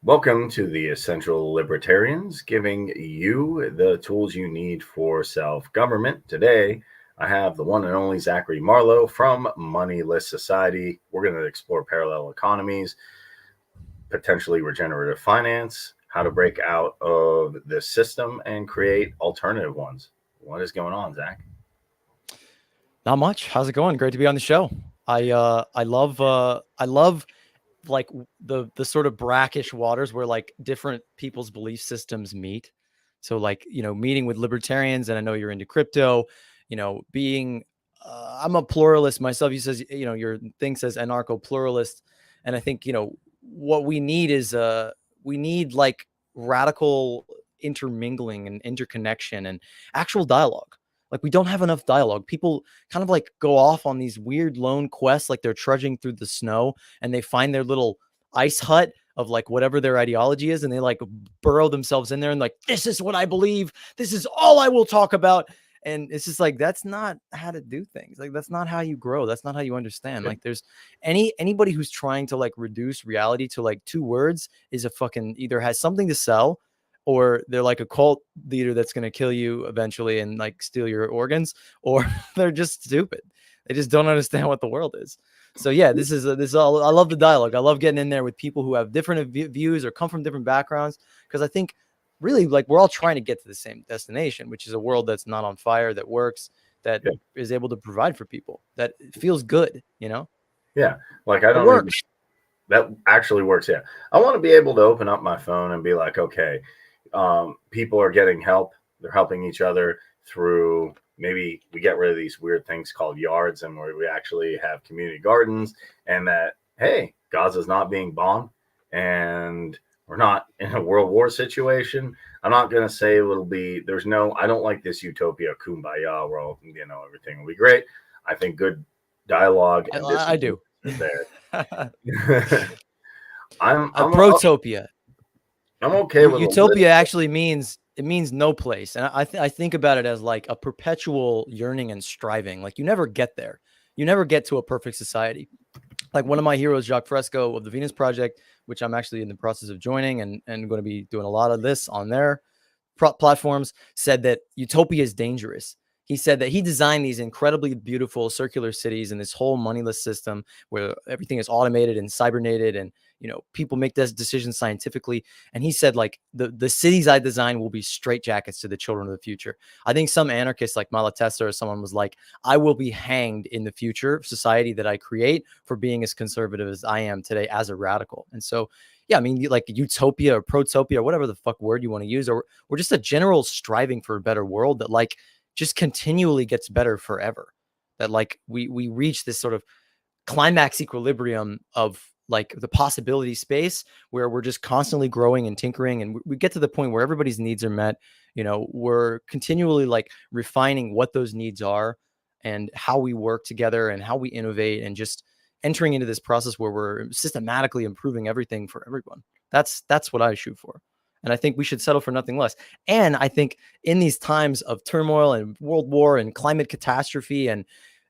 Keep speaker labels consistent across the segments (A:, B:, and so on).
A: Welcome to the Essential Libertarians, giving you the tools you need for self-government. Today, I have the one and only Zachary Marlow from Moneyless Society. We're going to explore parallel economies, potentially regenerative finance, how to break out of this system and create alternative ones. What is going on, Zach?
B: Not much. How's it going? Great to be on the show. I love like the sort of brackish waters where like different people's belief systems meet. So like, meeting with libertarians, and I know you're into crypto, being I'm a pluralist myself. You says, your thing says anarcho-pluralist. And I think, what we need is we need like radical intermingling and interconnection and actual dialogue. Like we don't have enough dialogue. People kind of like go off on these weird lone quests, like they're trudging through the snow and they find their little ice hut of like whatever their ideology is, and they like burrow themselves in there and like, this is what I believe. This is all I will talk about. And it's just like, that's not how to do things. Like that's not how you grow. That's not how you understand. Like there's anybody who's trying to like reduce reality to like two words is a fucking either has something to sell, or they're like a cult leader that's going to kill you eventually and like steal your organs, or they're just stupid. They just don't understand what the world is. So yeah, this is all. I love the dialogue. I love getting in there with people who have different views or come from different backgrounds, because I think really like we're all trying to get to the same destination, which is a world that's not on fire, that works, that is able to provide for people, that feels good,
A: Yeah, like I
B: it
A: don't need
B: works.
A: that actually works. Yeah, I want to be able to open up my phone and be like, okay, people are getting help. They're helping each other through, maybe we get rid of these weird things called yards, and where we actually have community gardens, and that, hey, Gaza's not being bombed and we're not in a world war situation. I'm not going to say it'll be, I don't like this utopia kumbaya where all, everything will be great. I think good dialogue and
B: I do.
A: is there.
B: A protopia.
A: I'm okay with
B: utopia actually means no place. And I think about it as like a perpetual yearning and striving. Like you never get there. You never get to a perfect society. Like one of my heroes, Jacques Fresco of the Venus Project, which I'm actually in the process of joining and going to be doing a lot of this on their platforms, said that utopia is dangerous. He said that he designed these incredibly beautiful circular cities and this whole moneyless system where everything is automated and cybernated, and people make this decisions scientifically. And he said like the cities I design will be straitjackets to the children of the future. I think some anarchists like Malatesta or someone was like, I will be hanged in the future society that I create for being as conservative as I am today as a radical. And so yeah, I mean, like utopia or protopia or whatever the fuck word you want to use, or just a general striving for a better world that like just continually gets better forever. That like we reach this sort of climax equilibrium of like the possibility space where we're just constantly growing and tinkering, and we get to the point where everybody's needs are met. We're continually like refining what those needs are and how we work together and how we innovate, and just entering into this process where we're systematically improving everything for everyone. That's what I shoot for. And I think we should settle for nothing less. And I think in these times of turmoil and world war and climate catastrophe and,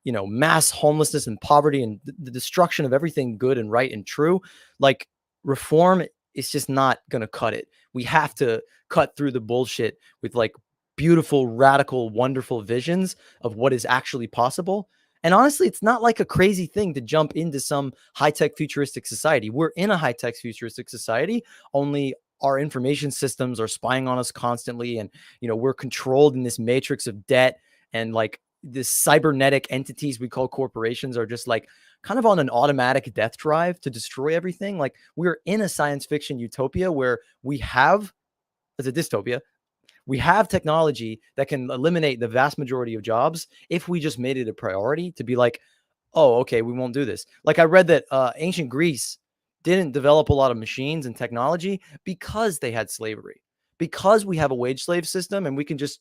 B: mass homelessness and poverty and the destruction of everything good and right and true, like reform is just not going to cut it. We have to cut through the bullshit with like beautiful, radical, wonderful visions of what is actually possible. And honestly, it's not like a crazy thing to jump into some high-tech futuristic society. We're in a high-tech futuristic society, only our information systems are spying on us constantly. And, we're controlled in this matrix of debt, and like this cybernetic entities we call corporations are just like kind of on an automatic death drive to destroy everything. Like we're in a science fiction utopia where we have, as a dystopia, we have technology that can eliminate the vast majority of jobs if we just made it a priority to be like, oh, okay, we won't do this. Like I read that ancient Greece didn't develop a lot of machines and technology because they had slavery, because we have a wage slave system and we can just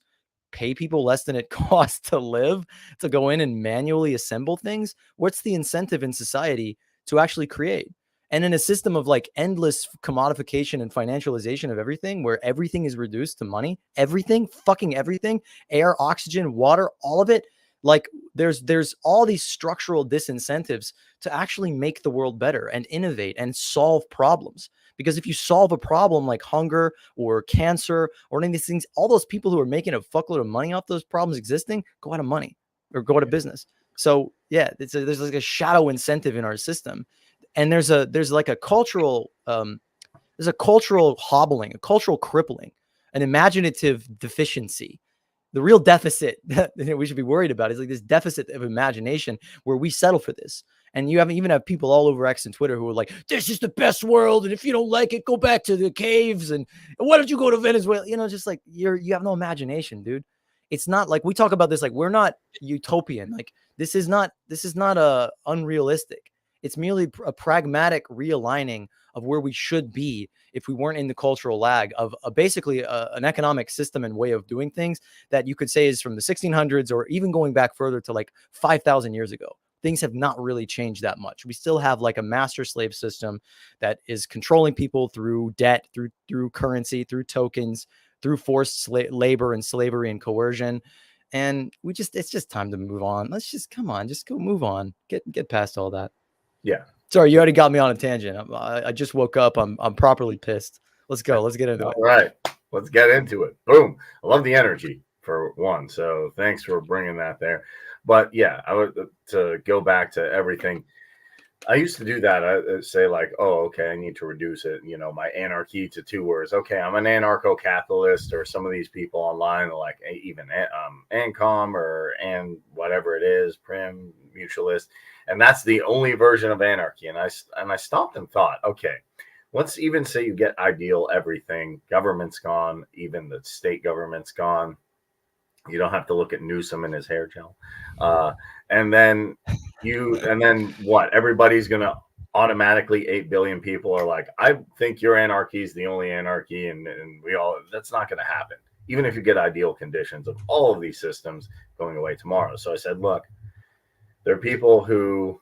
B: pay people less than it costs to live to go in and manually assemble things. What's the incentive in society to actually create? And in a system of like endless commodification and financialization of everything, where everything is reduced to money, everything, fucking everything, air, oxygen, water, all of it, like there's all these structural disincentives to actually make the world better and innovate and solve problems. Because if you solve a problem like hunger or cancer or any of these things, all those people who are making a fuckload of money off those problems existing go out of money or go out of business. So yeah, there's like a shadow incentive in our system, and there's like a cultural there's a cultural hobbling, a cultural crippling, an imaginative deficiency. The real deficit that we should be worried about is like this deficit of imagination where we settle for this. And you even have people all over X and Twitter who are like, this is the best world. And if you don't like it, go back to the caves. And why don't you go to Venezuela? You know, just like you have no imagination, dude. It's not like we talk about this, like we're not utopian. Like this is not unrealistic. It's merely a pragmatic realigning of where we should be if we weren't in the cultural lag of basically an economic system and way of doing things that you could say is from the 1600s or even going back further to like 5,000 years ago. Things have not really changed that much. We still have like a master slave system that is controlling people through debt, through currency, through tokens, through forced labor and slavery and coercion. And it's just time to move on. Let's just go move on. Get past all that.
A: Yeah.
B: Sorry, you already got me on a tangent. I just woke up. I'm properly pissed. Let's go. Let's get into it.
A: All right. Let's get into it. Boom. I love the energy for one. So thanks for bringing that there. But yeah, I would to go back to everything. I used to do that. I say like, oh, okay, I need to reduce it. You know, my anarchy to 2 words. Okay, I'm an anarcho-capitalist, or some of these people online are like even ANCOM and whatever it is, Prim, mutualist, and that's the only version of anarchy. And I stopped and thought, okay, let's even say you get ideal everything. Government's gone, even the state government's gone. You don't have to look at Newsom and his hair gel. And then what? Everybody's going to automatically 8 billion people are like, I think your anarchy is the only anarchy. And that's not going to happen. Even if you get ideal conditions of all of these systems going away tomorrow. So I said, look, there are people who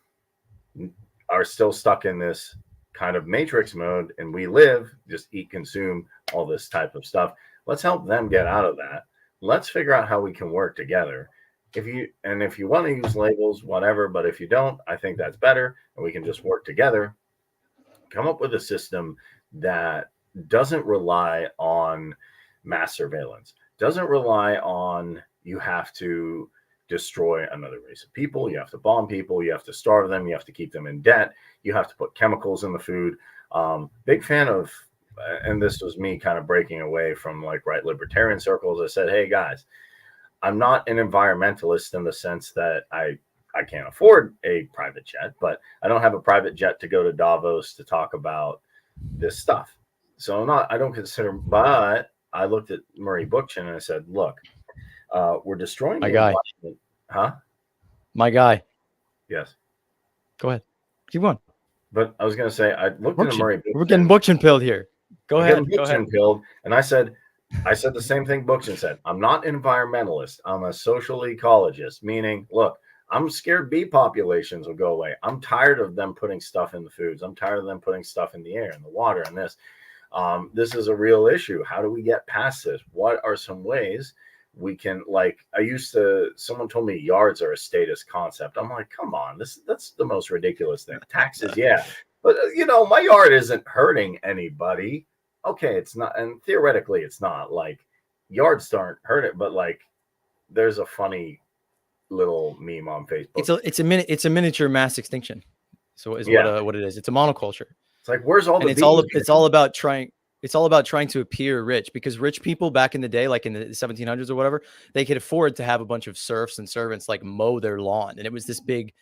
A: are still stuck in this kind of matrix mode, and we live, just eat, consume, all this type of stuff. Let's help them get out of that. Let's figure out how we can work together. If you want to use labels, whatever, but if you don't, I think that's better. And we can just work together, come up with a system that doesn't rely on mass surveillance, doesn't rely on you have to destroy another race of people, you have to bomb people, you have to starve them, you have to keep them in debt, you have to put chemicals in the food. Big fan of, and this was me kind of breaking away from like right libertarian circles. I said, hey guys, I'm not an environmentalist in the sense that I can't afford a private jet, but I don't have a private jet to go to Davos to talk about this stuff. So I don't consider, but I looked at Murray Bookchin and I said, look, we're destroying
B: my guy.
A: Huh?
B: My guy.
A: Yes.
B: Go ahead. Keep going.
A: But I was going to say, I looked at Murray Bookchin.
B: We're getting Bookchin pilled here. Go ahead.
A: Pilled, and I said the same thing Bookchin said. I'm not an environmentalist. I'm a social ecologist, meaning, look, I'm scared bee populations will go away. I'm tired of them putting stuff in the foods. I'm tired of them putting stuff in the air and the water and this. This is a real issue. How do we get past this? What are some ways we can, like, someone told me yards are a status concept. I'm like, come on, that's the most ridiculous thing. Taxes, yeah. But, my yard isn't hurting anybody. Okay, it's not, and theoretically it's not. Like, yards aren't hurting, but like, there's a funny little meme on Facebook.
B: It's a miniature mass extinction. So is what it is. It's a monoculture.
A: It's like, where's all the bees?
B: It's all about trying to appear rich, because rich people back in the day, like in the 1700s or whatever, they could afford to have a bunch of serfs and servants like mow their lawn, and it was this big,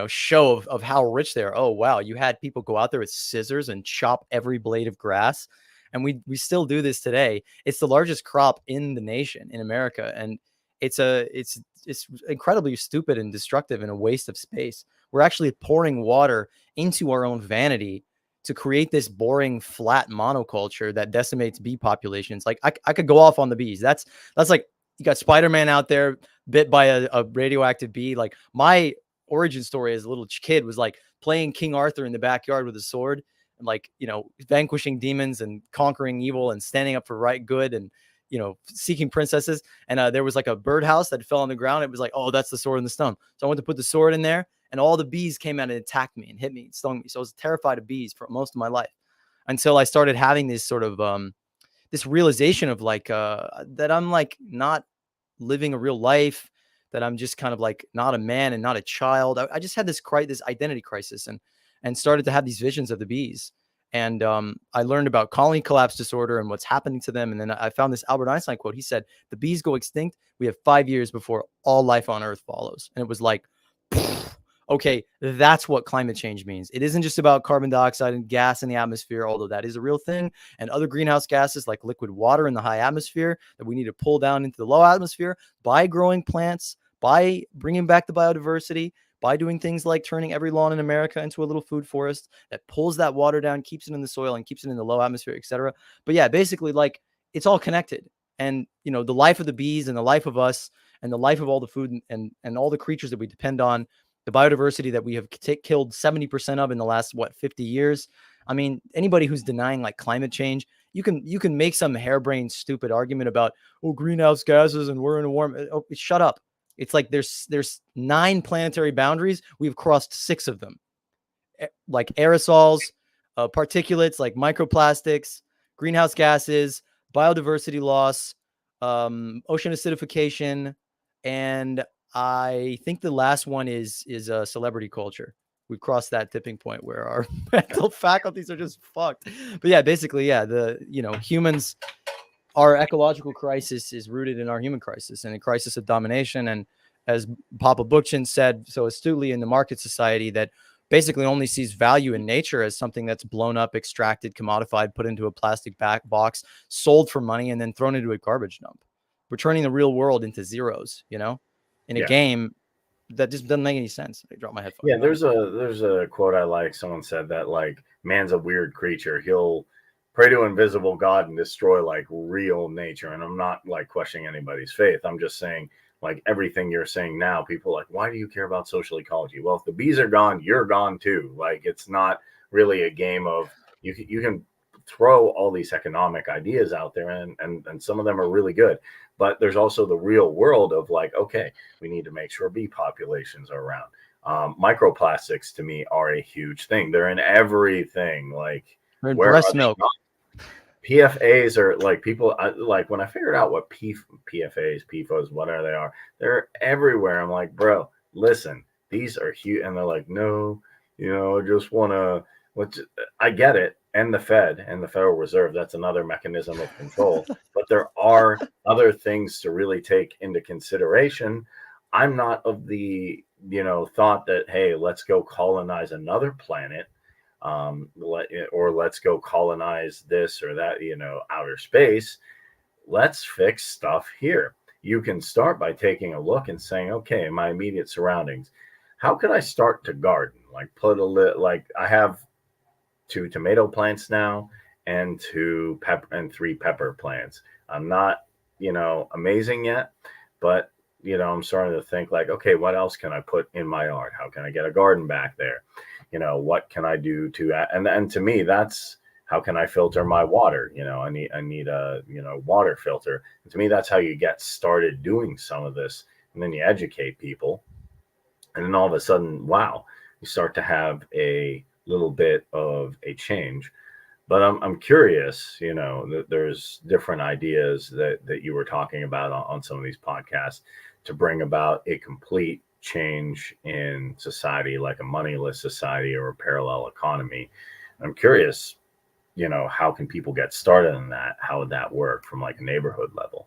B: show of how rich they are. Oh wow, you had people go out there with scissors and chop every blade of grass. And we still do this today. It's the largest crop in the nation, in America. And it's incredibly stupid and destructive and a waste of space. We're actually pouring water into our own vanity to create this boring, flat monoculture that decimates bee populations. Like I could go off on the bees. That's like, you got Spider-Man out there bit by a radioactive bee. Like, my origin story as a little kid was like playing King Arthur in the backyard with a sword, and like, vanquishing demons and conquering evil and standing up for right, good, and, seeking princesses. And there was like a birdhouse that fell on the ground. It was like, oh, that's the sword and the stone. So I went to put the sword in there, and all the bees came out and attacked me and hit me and stung me. So I was terrified of bees for most of my life. until I started having this sort of this realization of like that I'm like not living a real life, that I'm just kind of like not a man and not a child. I just had this this identity crisis, and started to have these visions of the bees. And I learned about colony collapse disorder and what's happening to them. And then I found this Albert Einstein quote. He said, "The bees go extinct. We have 5 years before all life on Earth follows." And it was like, okay, that's what climate change means. It isn't just about carbon dioxide and gas in the atmosphere, although that is a real thing, and other greenhouse gases like liquid water in the high atmosphere that we need to pull down into the low atmosphere by growing plants, by bringing back the biodiversity, by doing things like turning every lawn in America into a little food forest that pulls that water down, keeps it in the soil and keeps it in the low atmosphere, etc. But yeah, basically, like, it's all connected. And, you know, the life of the bees and the life of us and the life of all the food and all the creatures that we depend on, the biodiversity that we have killed 70% of in the last, 50 years. I mean, anybody who's denying like climate change, you can make some harebrained, stupid argument about, oh, greenhouse gases and we're in a warm. Oh, shut up. It's like there's 9 planetary boundaries. We've crossed 6 of them, like aerosols, particulates like microplastics, greenhouse gases, biodiversity loss, ocean acidification, and I think the last one is celebrity culture. We've crossed that tipping point where our mental faculties are just fucked. But yeah, basically, yeah, humans, our ecological crisis is rooted in our human crisis and a crisis of domination. And as Papa Bookchin said so astutely, in the market society that basically only sees value in nature as something that's blown up, extracted, commodified, put into a plastic box, sold for money, and then thrown into a garbage dump. We're turning the real world into zeros, in a game that just doesn't make any sense. I dropped my headphones.
A: Yeah, there's a quote I like. Someone said that, like, man's a weird creature. He'll pray to invisible God and destroy like real nature. And I'm not like questioning anybody's faith. I'm just saying, like, everything you're saying now, people are like, why do you care about social ecology? Well, if the bees are gone, you're gone too. Like, it's not really a game of you can throw all these economic ideas out there, and some of them are really good, but there's also the real world of like, okay, we need to make sure bee populations are around. Microplastics to me are a huge thing. They're in everything. Like,
B: they're in breast milk.
A: PFAs are like, people like, when I figured out what PFAs, PFOs, whatever they are, they're everywhere. I'm like, bro, listen, these are huge. And they're like, no, I just want to, I get it. And the Fed and the Federal Reserve, that's another mechanism of control. But there are other things to really take into consideration. I'm not of the, thought that, hey, let's go colonize another planet, or let's go colonize this or that, outer space. Let's fix stuff here. You can start by taking a look and saying, okay, in my immediate surroundings, how could I start to garden? Like, like, I have 2 tomato plants now and 3 pepper plants. I'm not, amazing yet, but, I'm starting to think like, okay, what else can I put in my yard? How can I get a garden back there? What can I do to, and to me, that's how can I filter my water? I need a, water filter. And to me, that's how you get started doing some of this. And then you educate people. And then all of a sudden, wow, you start to have a little bit of a change. But I'm curious, that there's different ideas that you were talking about on some of these podcasts to bring about a complete change in society, like a moneyless society or a parallel economy. I'm curious, how can people get started in that? How would that work from like a neighborhood level?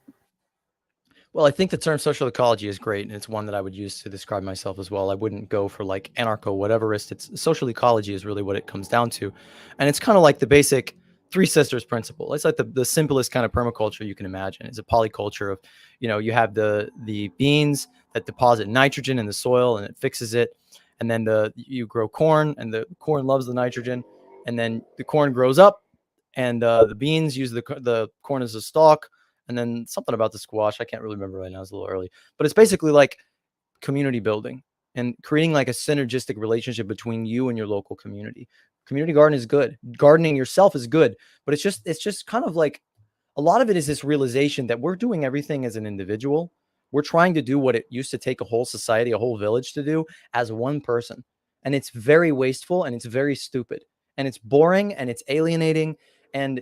B: Well, I think the term social ecology is great, and it's one that I would use to describe myself as well. I wouldn't go for like anarcho-whateverist. It's social ecology is really what it comes down to. And it's kind of like the basic Three Sisters principle. It's like the simplest kind of permaculture you can imagine. It's a polyculture of, you have the beans that deposit nitrogen in the soil and it fixes it. And then you grow corn, and the corn loves the nitrogen. And then the corn grows up, and the beans use the corn as a stalk. And then something about the squash, I can't really remember right now. It's a little early, but it's basically like community building and creating like a synergistic relationship between you and your local community. Community garden is good. Gardening yourself is good, but it's just kind of like a lot of it is this realization that we're doing everything as an individual. We're trying to do what it used to take a whole society, a whole village to do as one person. And it's very wasteful and it's very stupid. and it's boring and it's alienating. And,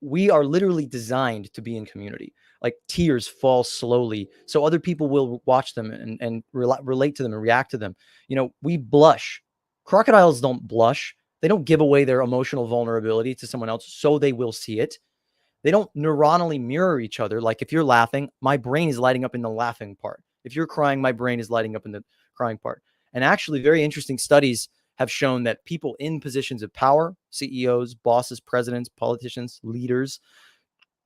B: we are literally designed to be in community. Like tears fall slowly so other people will watch them and relate to them and react to them. We blush. Crocodiles don't blush. They don't give away their emotional vulnerability to someone else so they will see it. They don't neuronally mirror each other. Like if you're laughing, my brain is lighting up in the laughing part. If you're crying, my brain is lighting up in the crying part. And actually, very interesting studies have shown that people in positions of power, CEOs, bosses, presidents, politicians, leaders,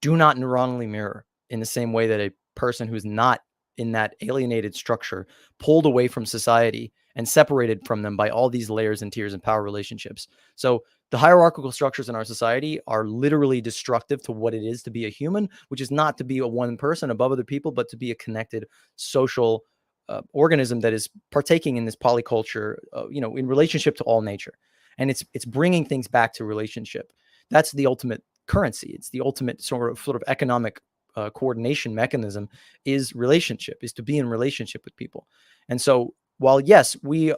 B: do not neuronally mirror in the same way that a person who's not in that alienated structure, pulled away from society and separated from them by all these layers and tiers and power relationships. So the hierarchical structures in our society are literally destructive to what it is to be a human, which is not to be a one person above other people, but to be a connected social organism that is partaking in this polyculture, in relationship to all nature. And it's bringing things back to relationship. That's the ultimate currency. It's the ultimate sort of economic coordination mechanism is relationship, is to be in relationship with people. And so while yes, we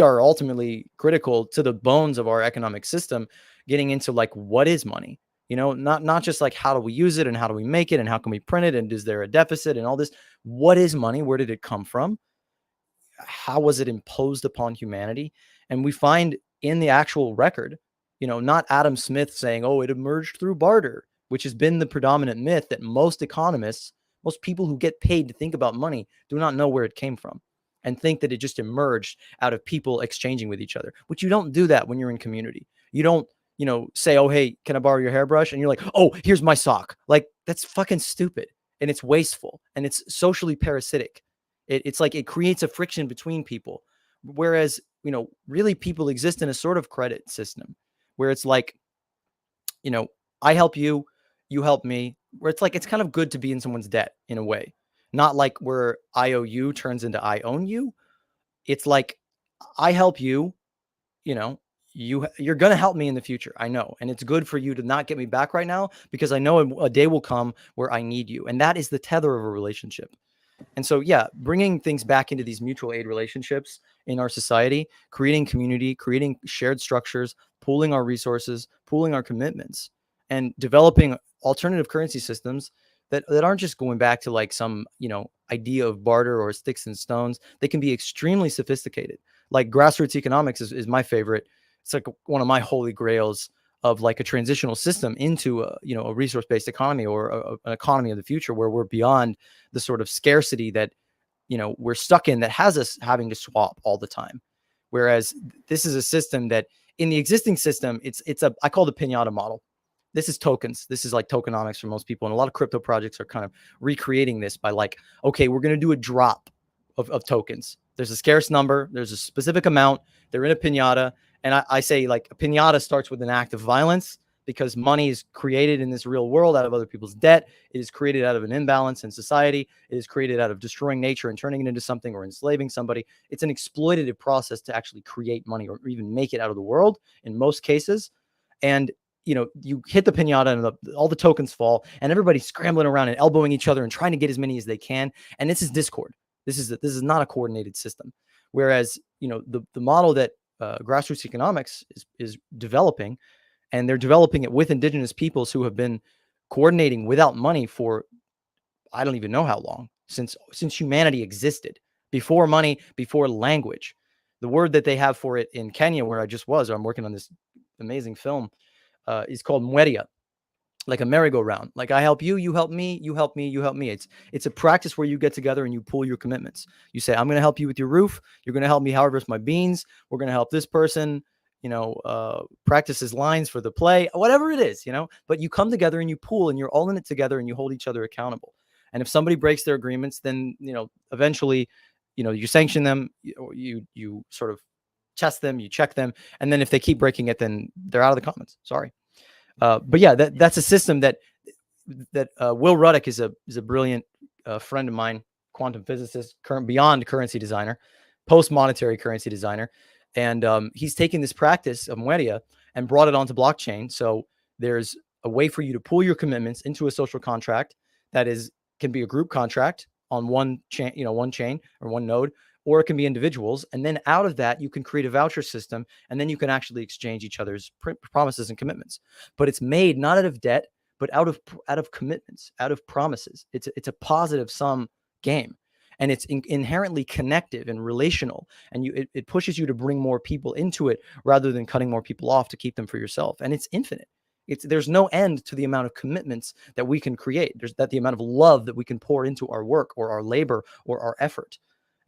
B: are ultimately critical to the bones of our economic system, getting into like, what is money? Not just like, how do we use it and how do we make it and how can we print it and is there a deficit and all this? What is money? Where did it come from? How was it imposed upon humanity? And we find in the actual record, not Adam Smith saying, oh, it emerged through barter, which has been the predominant myth that most economists, most people who get paid to think about money do not know where it came from and think that it just emerged out of people exchanging with each other, which you don't do that when you're in community. You don't, say, oh, hey, can I borrow your hairbrush? And you're like, oh, here's my sock. Like, that's fucking stupid. And it's wasteful and it's socially parasitic. It's like it creates a friction between people. Whereas, really people exist in a sort of credit system where it's like, I help you, you help me, where it's like, it's kind of good to be in someone's debt in a way, not like where IOU turns into I own you. It's like, I help you, you're going to help me in the future. I know. And it's good for you to not get me back right now because I know a day will come where I need you. And that is the tether of a relationship. And so, yeah, bringing things back into these mutual aid relationships in our society, creating community, creating shared structures, pooling our resources, pooling our commitments, and developing alternative currency systems that aren't just going back to like some, idea of barter or sticks and stones. They can be extremely sophisticated. Like grassroots economics is my favorite. It's like one of my holy grails of like a transitional system into a resource-based economy or an economy of the future where we're beyond the sort of scarcity that, we're stuck in that has us having to swap all the time. Whereas this is a system that in the existing system, I call the piñata model. This is tokens. This is like tokenomics for most people. And a lot of crypto projects are kind of recreating this by like, okay, we're going to do a drop of tokens. There's a scarce number. There's a specific amount. They're in a piñata. And I say like a piñata starts with an act of violence because money is created in this real world out of other people's debt. It is created out of an imbalance in society. It is created out of destroying nature and turning it into something or enslaving somebody. It's an exploitative process to actually create money or even make it out of the world in most cases. And, you hit the piñata and all the tokens fall and everybody's scrambling around and elbowing each other and trying to get as many as they can. And this is discord. This is not a coordinated system. Whereas, the model that grassroots economics is developing, and they're developing it with indigenous peoples who have been coordinating without money for, I don't even know how long, since humanity existed, before money, before language. The word that they have for it in Kenya, where I just was, I'm working on this amazing film, is called Mweria, like a merry-go-round. Like I help you, you help me, you help me, you help me. It's a practice where you get together and you pool your commitments. You say, I'm going to help you with your roof. You're going to help me harvest my beans. We're going to help this person, practice his lines for the play, whatever it is, but you come together and you pool and you're all in it together and you hold each other accountable. And if somebody breaks their agreements, then, eventually, you sanction them, you sort of test them, you check them. And then if they keep breaking it, then they're out of the comments. Sorry. But yeah, that's a system that Will Ruddock is a brilliant friend of mine, quantum physicist, beyond currency designer, post-monetary currency designer. And he's taken this practice of Mweria and brought it onto blockchain. So there's a way for you to pool your commitments into a social contract that can be a group contract on one chain, one chain or one node, or it can be individuals. And then out of that, you can create a voucher system, and then you can actually exchange each other's promises and commitments. But it's made not out of debt, but out of commitments, out of promises. It's a positive sum game, and it's inherently connective and relational, and it pushes you to bring more people into it rather than cutting more people off to keep them for yourself. And it's infinite. There's no end to the amount of commitments that we can create. There's the amount of love that we can pour into our work or our labor or our effort.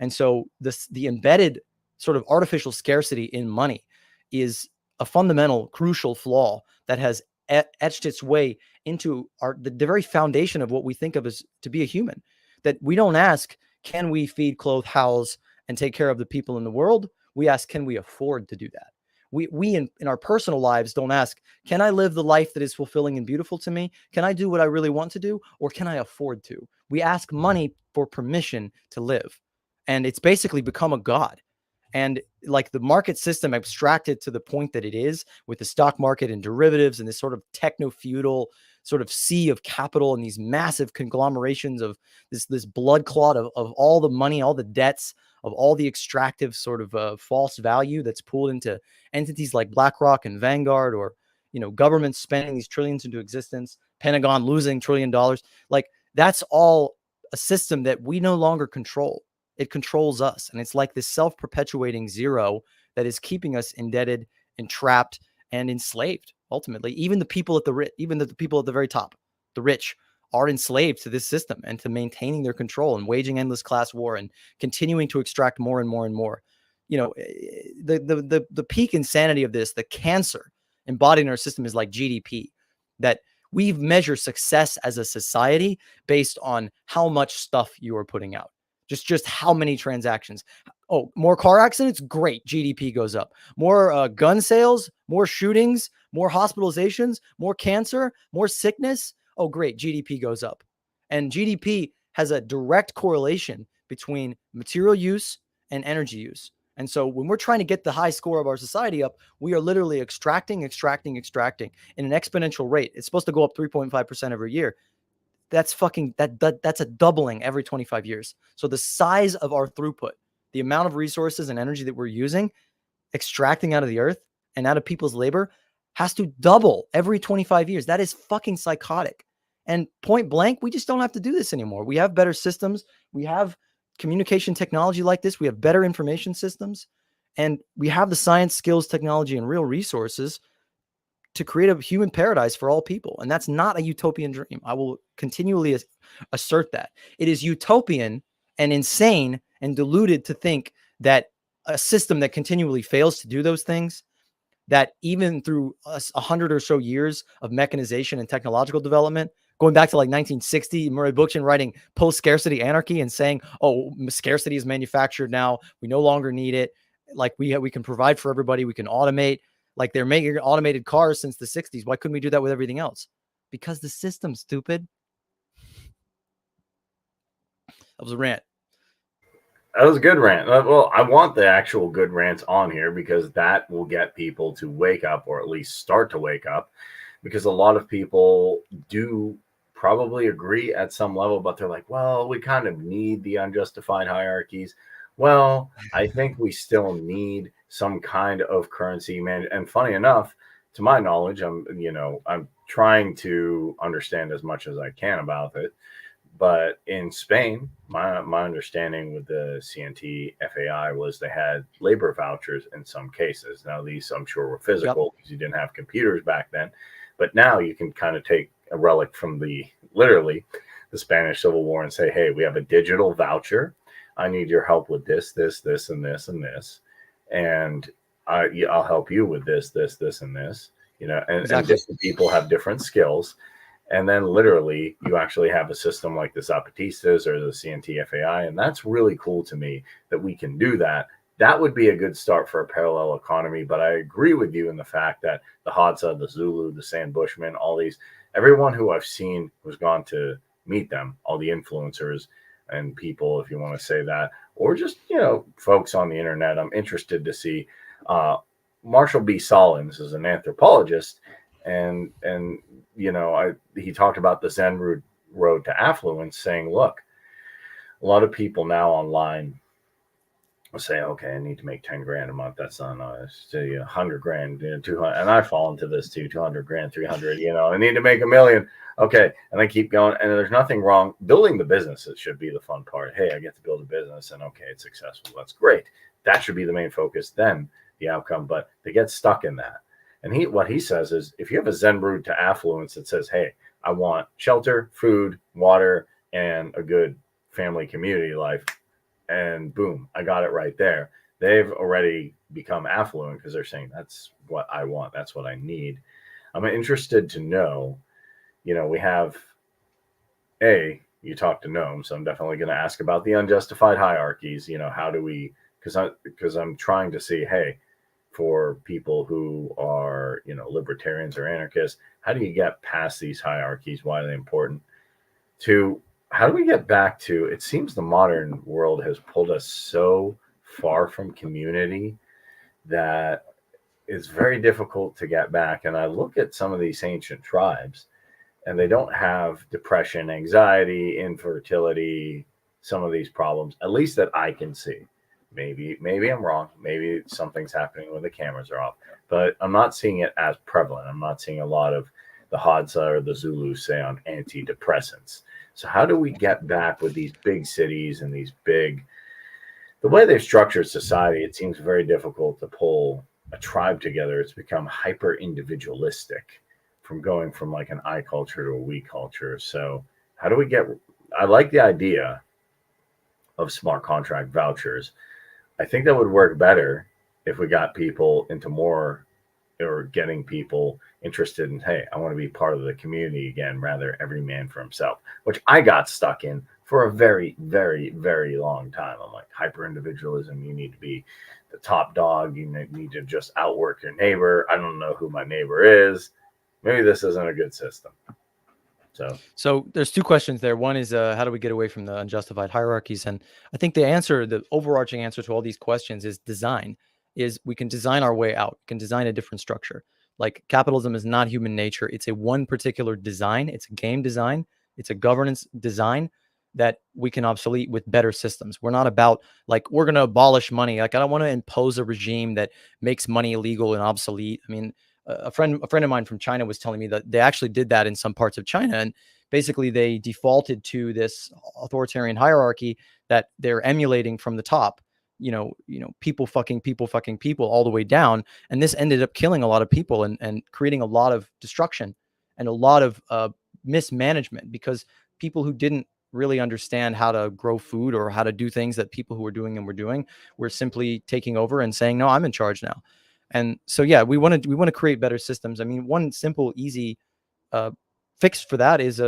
B: And so the embedded sort of artificial scarcity in money is a fundamental, crucial flaw that has etched its way into the very foundation of what we think of as to be a human. That we don't ask, can we feed, clothe, house, and take care of the people in the world? We ask, can we afford to do that? We in our personal lives don't ask, can I live the life that is fulfilling and beautiful to me? Can I do what I really want to do? Or can I afford to? We ask money for permission to live. And it's basically become a god. And like the market system abstracted to the point that it is, with the stock market and derivatives and this sort of techno-feudal sort of sea of capital and these massive conglomerations of this blood clot of all the money, all the debts, of all the extractive sort of false value that's pooled into entities like BlackRock and Vanguard, or, governments spending these trillions into existence, Pentagon losing $1 trillion. Like, that's all a system that we no longer control. It controls us. And it's like this self-perpetuating zero that is keeping us indebted, entrapped, and enslaved. Ultimately, even the people at the people at the very top, the rich, are enslaved to this system and to maintaining their control and waging endless class war and continuing to extract more and more and more. The peak insanity of this, the cancer embodied in our system, is like GDP, that we measure success as a society based on how much stuff you are putting out. Just how many transactions. Oh, more car accidents? Great. GDP goes up. More gun sales, more shootings, more hospitalizations, more cancer, more sickness. Oh, great. GDP goes up. And GDP has a direct correlation between material use and energy use. And so when we're trying to get the high score of our society up, we are literally extracting in an exponential rate. It's supposed to go up 3.5% every year. That's that's a doubling every 25 years. So the size of our throughput, the amount of resources and energy that we're using, extracting out of the earth and out of people's labor, has to double every 25 years. That is fucking psychotic. And point blank, we just don't have to do this anymore. We have better systems. We have communication technology like this. We have better information systems. And we have the science, skills, technology, and real resources to create a human paradise for all people. And that's not a utopian dream. I will continually assert that. It is utopian and insane and deluded to think that a system that continually fails to do those things, that even through 100 or so years of mechanization and technological development, going back to like 1960, Murray Bookchin writing Post-Scarcity Anarchy and saying, oh, scarcity is manufactured now. We no longer need it. Like we can provide for everybody. We can automate. Like, they're making automated cars since the 60s. Why couldn't we do that with everything else? Because the system's stupid. That was a rant.
A: That was a good rant. Well, I want the actual good rants on here because that will get people to wake up, or at least start to wake up, because a lot of people do probably agree at some level, but they're like, well, we kind of need the unjustified hierarchies. Well, I think we still need some kind of currency, man. And funny enough, to my knowledge, I'm trying to understand as much as I can about it. But in Spain, my understanding with the CNT FAI was they had labor vouchers in some cases. Now, these I'm sure were physical because you didn't have computers back then. But now you can kind of take a relic from literally the Spanish Civil War and say, hey, we have a digital voucher. I need your help with this, and this, and this. And I'll help you with this, and this, and different people have different skills. And then literally you actually have a system like the Zapatistas or the CNT FAI. And that's really cool to me that we can do that. That would be a good start for a parallel economy. But I agree with you in the fact that the Hadza, the Zulu, the Sand Bushmen, everyone who I've seen who's gone to meet them, all the influencers and people, if you want to say that, or just, folks on the internet, I'm interested to see. Marshall B. Solins is an anthropologist, and he talked about the Zen road to affluence, saying, look, a lot of people now online I'll say, okay, I need to make 10 grand a month. That's not say 100 grand, 200, and I fall into this too, 200 grand, 300. I need to make a million. Okay, and I keep going, and there's nothing wrong building the business. It should be the fun part. Hey, I get to build a business, and okay, it's successful. That's great. That should be the main focus. Then the outcome, but they get stuck in that. And what he says is, if you have a Zen route to affluence that says, hey, I want shelter, food, water, and a good family community life, and boom, I got it right there. They've already become affluent because they're saying, that's what I want. That's what I need. I'm interested to know, we have you talk to Gnome, so I'm definitely going to ask about the unjustified hierarchies. How do we, because I'm trying to see, hey, for people who are, libertarians or anarchists, how do you get past these hierarchies? Why are they important? How do we get back to, it seems the modern world has pulled us so far from community that it's very difficult to get back. And I look at some of these ancient tribes, and they don't have depression, anxiety, infertility, some of these problems, at least that I can see. Maybe I'm wrong. Maybe something's happening when the cameras are off, but I'm not seeing it as prevalent. I'm not seeing a lot of the Hadza or the Zulus say on antidepressants. So how do we get back with these big cities and the way they've structured society? It seems very difficult to pull a tribe together. It's become hyper individualistic from going from like an I culture to a we culture. So how do we I like the idea of smart contract vouchers. I think that would work better if we got people into more, or getting people interested in, hey, I want to be part of the community again, rather every man for himself, which I got stuck in for a very, very, very long time. I'm like, hyper individualism, you need to be the top dog. You need to just outwork your neighbor. I don't know who my neighbor is. Maybe this isn't a good system.
B: So there's two questions there. One is, how do we get away from the unjustified hierarchies? And I think the overarching answer to all these questions is design. Is we can design our way out. We can design a different structure. Like, capitalism is not human nature. It's a one particular design. It's a game design. It's a governance design that we can obsolete with better systems. We're not about like, we're going to abolish money. Like, I don't want to impose a regime that makes money illegal and obsolete. I mean, a friend of mine from China was telling me that they actually did that in some parts of China. And basically they defaulted to this authoritarian hierarchy that they're emulating from the top, people fucking people all the way down. And this ended up killing a lot of people and creating a lot of destruction and a lot of mismanagement, because people who didn't really understand how to grow food or how to do things that people who were doing and were doing were simply taking over and saying, no, I'm in charge now. And so, yeah, we want to create better systems. I mean, one simple, easy fix for that is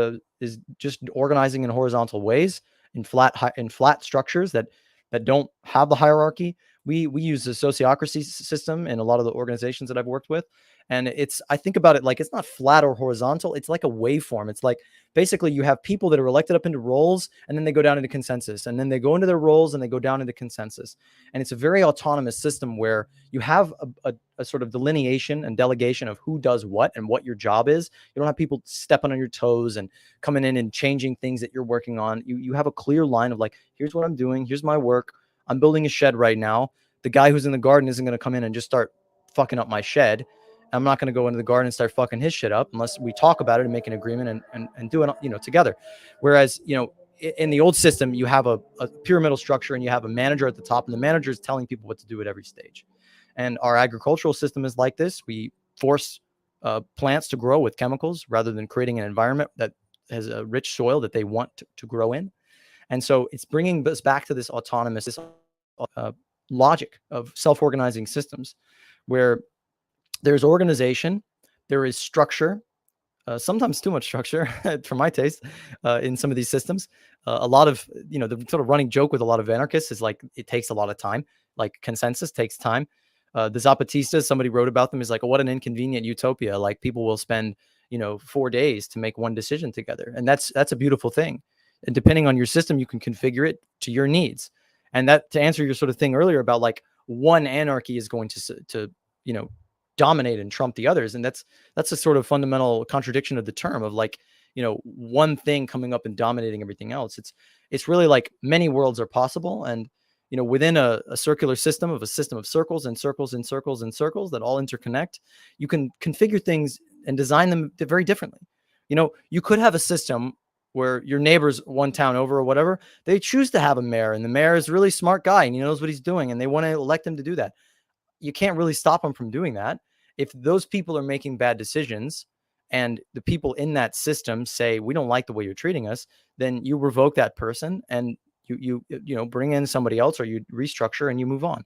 B: just organizing in horizontal ways, in flat structures that don't have the hierarchy. We use the sociocracy system in a lot of the organizations that I've worked with, and I think about it like, it's not flat or horizontal. It's like a waveform. It's like, basically you have people that are elected up into roles, and then they go down into consensus, and then they go into their roles and they go down into consensus. And it's a very autonomous system where you have a sort of delineation and delegation of who does what and what your job is. You don't have people stepping on your toes and coming in and changing things that you're working on. You have a clear line of like, here's what I'm doing. Here's my work. I'm building a shed right now. The guy who's in the garden isn't going to come in and just start fucking up my shed. I'm not going to go into the garden and start fucking his shit up unless we talk about it and make an agreement and do it, together. Whereas, in the old system, you have a pyramidal structure, and you have a manager at the top, and the manager is telling people what to do at every stage. And our agricultural system is like this. We force plants to grow with chemicals rather than creating an environment that has a rich soil that they want to grow in. And so it's bringing us back to this autonomous logic of self-organizing systems where there's organization, there is structure, sometimes too much structure for my taste in some of these systems. A lot of, the sort of running joke with a lot of anarchists is like, it takes a lot of time. Like, consensus takes time. The Zapatistas, somebody wrote about them, is like, oh, what an inconvenient utopia. Like, people will spend, 4 days to make one decision together. And that's a beautiful thing. And depending on your system, you can configure it to your needs. And that, to answer your sort of thing earlier about like, one anarchy is going to dominate and trump the others. And that's a sort of fundamental contradiction of the term of like, one thing coming up and dominating everything else. It's really like, many worlds are possible. And within a circular system of circles and circles and circles and circles that all interconnect, you can configure things and design them very differently. You could have a system where your neighbors one town over or whatever, they choose to have a mayor, and the mayor is a really smart guy and he knows what he's doing, and they want to elect him to do that. You can't really stop them from doing that. If those people are making bad decisions and the people in that system say, we don't like the way you're treating us, then you revoke that person and you bring in somebody else, or you restructure and you move on.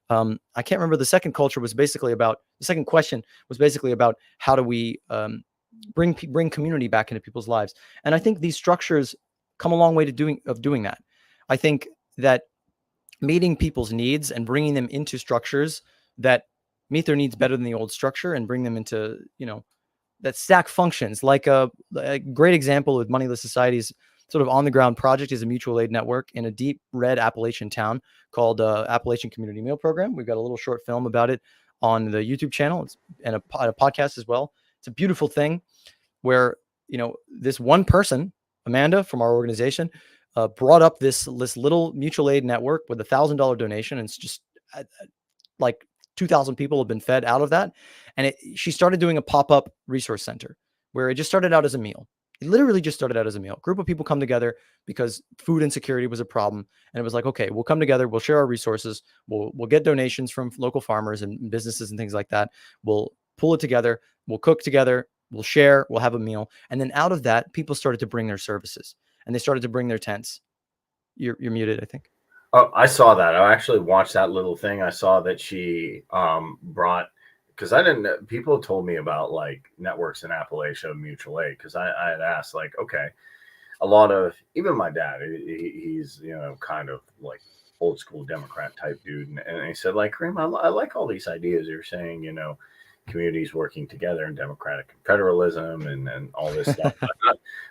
B: I can't remember. The second question was basically about how do we bring community back into people's lives. And I think these structures come a long way to doing that. I think that meeting people's needs and bringing them into structures that meet their needs better than the old structure and bring them into, that stack functions. Like a great example with Moneyless Society's sort of on the ground project is a mutual aid network in a deep red Appalachian town called Appalachian Community Meal Program. We've got a little short film about it on the YouTube channel and a podcast as well. It's a beautiful thing where, this one person, Amanda from our organization, brought up this little mutual aid network with $1,000 donation. And it's just like 2,000 people have been fed out of that. And she started doing a pop-up resource center where it just started out as a meal. It literally just started out as a meal. A group of people come together because food insecurity was a problem. And it was like, okay, we'll come together. We'll share our resources. We'll get donations from local farmers and businesses and things like that. We'll pull it together. We'll cook together. We'll share. We'll have a meal. And then out of that, people started to bring their services and they started to bring their tents. You're muted, I think.
A: Oh, I saw that. I actually watched that little thing. I saw that she brought, because I didn't, people told me about like networks in Appalachia, mutual aid, because I had asked, like, okay, a lot of, even my dad, he's, kind of like old school Democrat type dude. And he said, like, Kareem, I like all these ideas you're saying, communities working together and democratic federalism and all this stuff.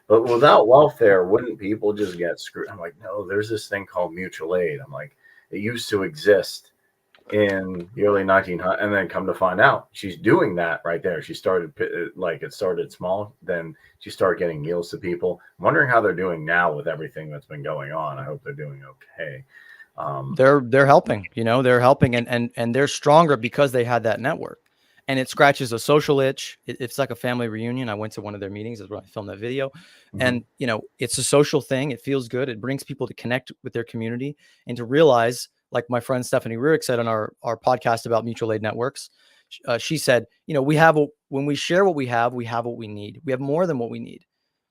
A: But without welfare, wouldn't people just get screwed? I'm like, no, there's this thing called mutual aid. I'm like, it used to exist in the early 1900s, and then come to find out she's doing that right there. She started, like, it started small, then she started getting meals to people. I'm wondering how they're doing now with everything that's been going on. I hope they're doing okay.
B: They're helping, they're helping, and they're stronger because they had that network. And it scratches a social itch. It's like a family reunion. I went to one of their meetings. That's where I filmed that video. Mm-hmm. And, it's a social thing. It feels good. It brings people to connect with their community and to realize, like my friend Stephanie Ruick said on our podcast about mutual aid networks, she said, when we share what we have what we need. We have more than what we need.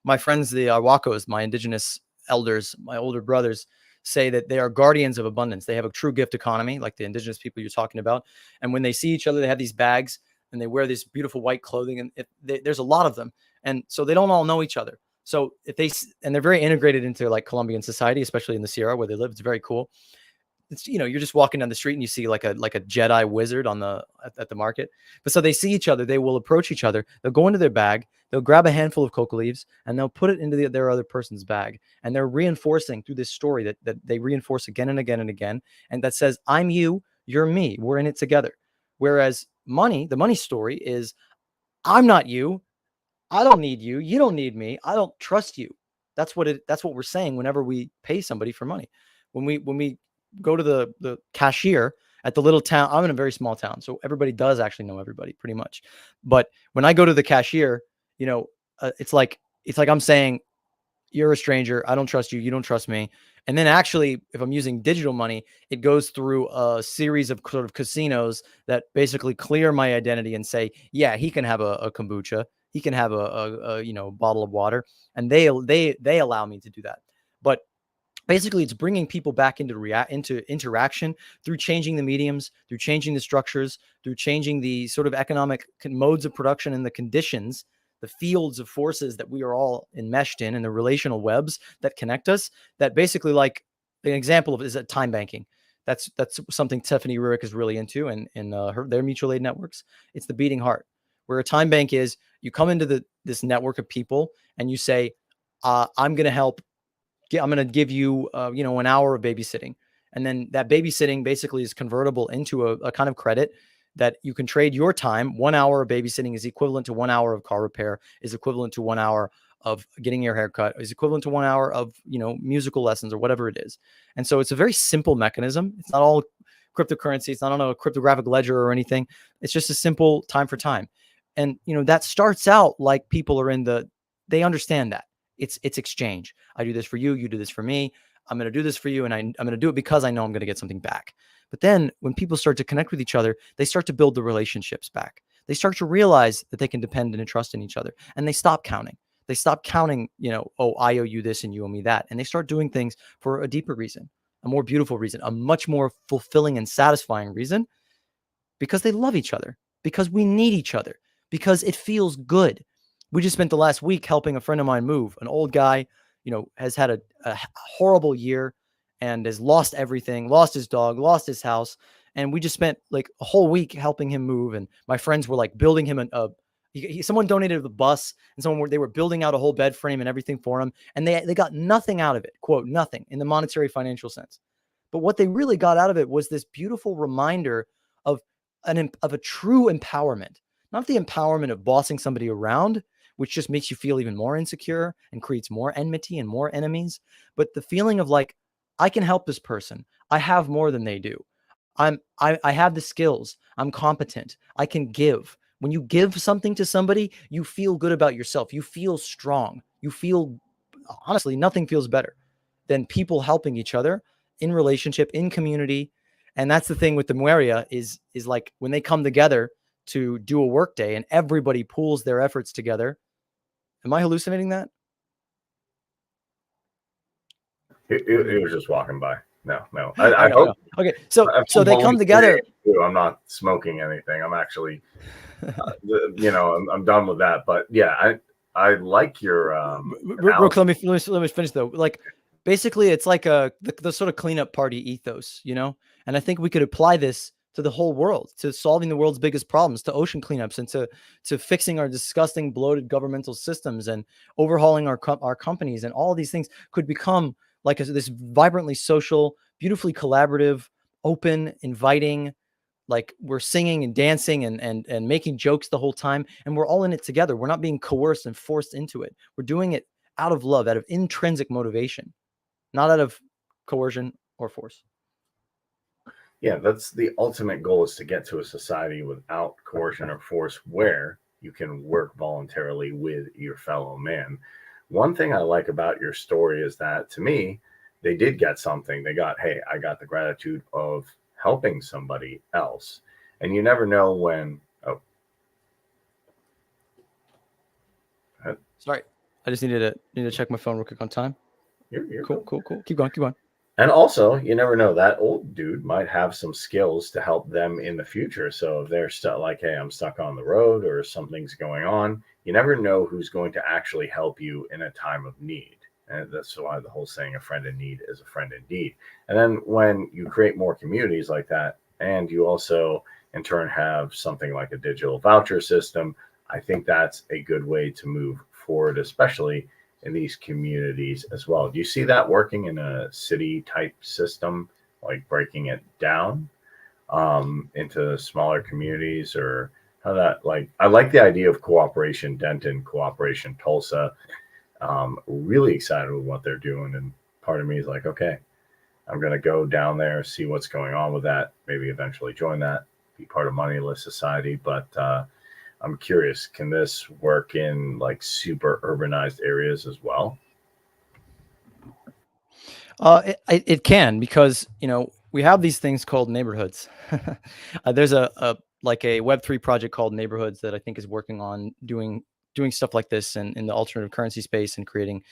B: My friends, the Arwakos, my indigenous elders, my older brothers, say that they are guardians of abundance. They have a true gift economy, like the indigenous people you're talking about. And when they see each other, they have these bags and they wear this beautiful white clothing, and there's a lot of them. And so they don't all know each other. So they're very integrated into like Colombian society, especially in the Sierra where they live. It's very cool. It's, you're just walking down the street and you see like a Jedi wizard at the market. But so they see each other, they will approach each other. They'll go into their bag, they'll grab a handful of coca leaves and they'll put it into their other person's bag. And they're reinforcing through this story that they reinforce again and again and again. And that says, I'm you, you're me, we're in it together. Whereas the money story is, I'm not you. I don't need you. You don't need me. I don't trust you. That's what we're saying whenever we pay somebody for money. When we go to the cashier at the little town, I'm in a very small town, so everybody does actually know everybody pretty much. But when I go to the cashier, it's like I'm saying, you're a stranger. I don't trust you. You don't trust me. And then actually, if I'm using digital money, it goes through a series of sort of casinos that basically clear my identity and say, yeah, he can have a kombucha. He can have a bottle of water, and they allow me to do that. But basically, it's bringing people back into interaction through changing the mediums, through changing the structures, through changing the sort of economic modes of production and the conditions, the fields of forces that we are all enmeshed in, and the relational webs that connect us. That basically, like an example of it is time banking. That's something Stephanie Ruick is really into, and their mutual aid networks. It's the beating heart, where a time bank is. You come into this network of people and you say, I'm going to help. I'm going to give you, an hour of babysitting. And then that babysitting basically is convertible into a kind of credit. that you can trade your time. 1 hour of babysitting is equivalent to 1 hour of car repair, is equivalent to 1 hour of getting your hair cut, is equivalent to 1 hour of, musical lessons or whatever it is. And so it's a very simple mechanism. It's not all cryptocurrency. It's not on a cryptographic ledger or anything. It's just a simple time for time. And, that starts out like people are they understand that it's exchange. I do this for you. You do this for me. I'm going to do this for you. And I'm going to do it because I know I'm going to get something back. But then when people start to connect with each other, they start to build the relationships back. They start to realize that they can depend and trust in each other, and they stop counting. They stop counting, oh, I owe you this and you owe me that. And they start doing things for a deeper reason, a more beautiful reason, a much more fulfilling and satisfying reason, because they love each other, because we need each other, because it feels good. We just spent the last week helping a friend of mine move. An old guy, has had a horrible year and has lost everything, lost his dog, lost his house. And we just spent like a whole week helping him move. And my friends were like building him someone donated the bus, and they were building out a whole bed frame and everything for him. And they got nothing out of it, quote, nothing in the monetary financial sense. But what they really got out of it was this beautiful reminder of a true empowerment, not the empowerment of bossing somebody around, which just makes you feel even more insecure and creates more enmity and more enemies. But the feeling of like, I can help this person. I have more than they do. I have the skills. I'm competent. I can give. When you give something to somebody, you feel good about yourself. You feel strong. You feel, honestly, nothing feels better than people helping each other in relationship, in community. And that's the thing with the Mueria is like when they come together to do a work day and everybody pools their efforts together. Am I hallucinating that?
A: He was just walking by. No.
B: I know. Okay, so they come together.
A: I'm not smoking anything. I'm actually, I'm done with that. But yeah, I like your.
B: Let me finish though. Like, basically, it's like the sort of cleanup party ethos, And I think we could apply this to the whole world, to solving the world's biggest problems, to ocean cleanups, and to fixing our disgusting, bloated governmental systems, and overhauling our companies, and all of these things could become like this vibrantly social, beautifully collaborative, open, inviting, like we're singing and dancing and making jokes the whole time. And we're all in it together. We're not being coerced and forced into it. We're doing it out of love, out of intrinsic motivation, not out of coercion or force.
A: Yeah, that's the ultimate goal, is to get to a society without coercion or force, where you can work voluntarily with your fellow man. One thing I like about your story is that, to me, they did get something. They got, hey, I got the gratitude of helping somebody else. And you never know when. Oh.
B: Sorry. I just need to check my phone real quick on time.
A: You're
B: cool. Keep going.
A: And also, you never know, that old dude might have some skills to help them in the future. So if they're stuck, like, hey, I'm stuck on the road or something's going on, you never know who's going to actually help you in a time of need. And that's why the whole saying, a friend in need is a friend indeed. And then when you create more communities like that, and you also in turn have something like a digital voucher system, I think that's a good way to move forward, especially in these communities as well. Do you see that working in a city type system, like breaking it down into smaller communities, or how that, like, I like the idea of Cooperation Denton, Cooperation Tulsa. Really excited with what they're doing. And part of me is like, okay, I'm going to go down there, see what's going on with that, maybe eventually join that, be part of Moneyless Society. But I'm curious, can this work in like super urbanized areas as well?
B: It can, because, we have these things called neighborhoods. There's a Web3 project called Neighborhoods that I think is working on doing stuff like this in the alternative currency space, and creating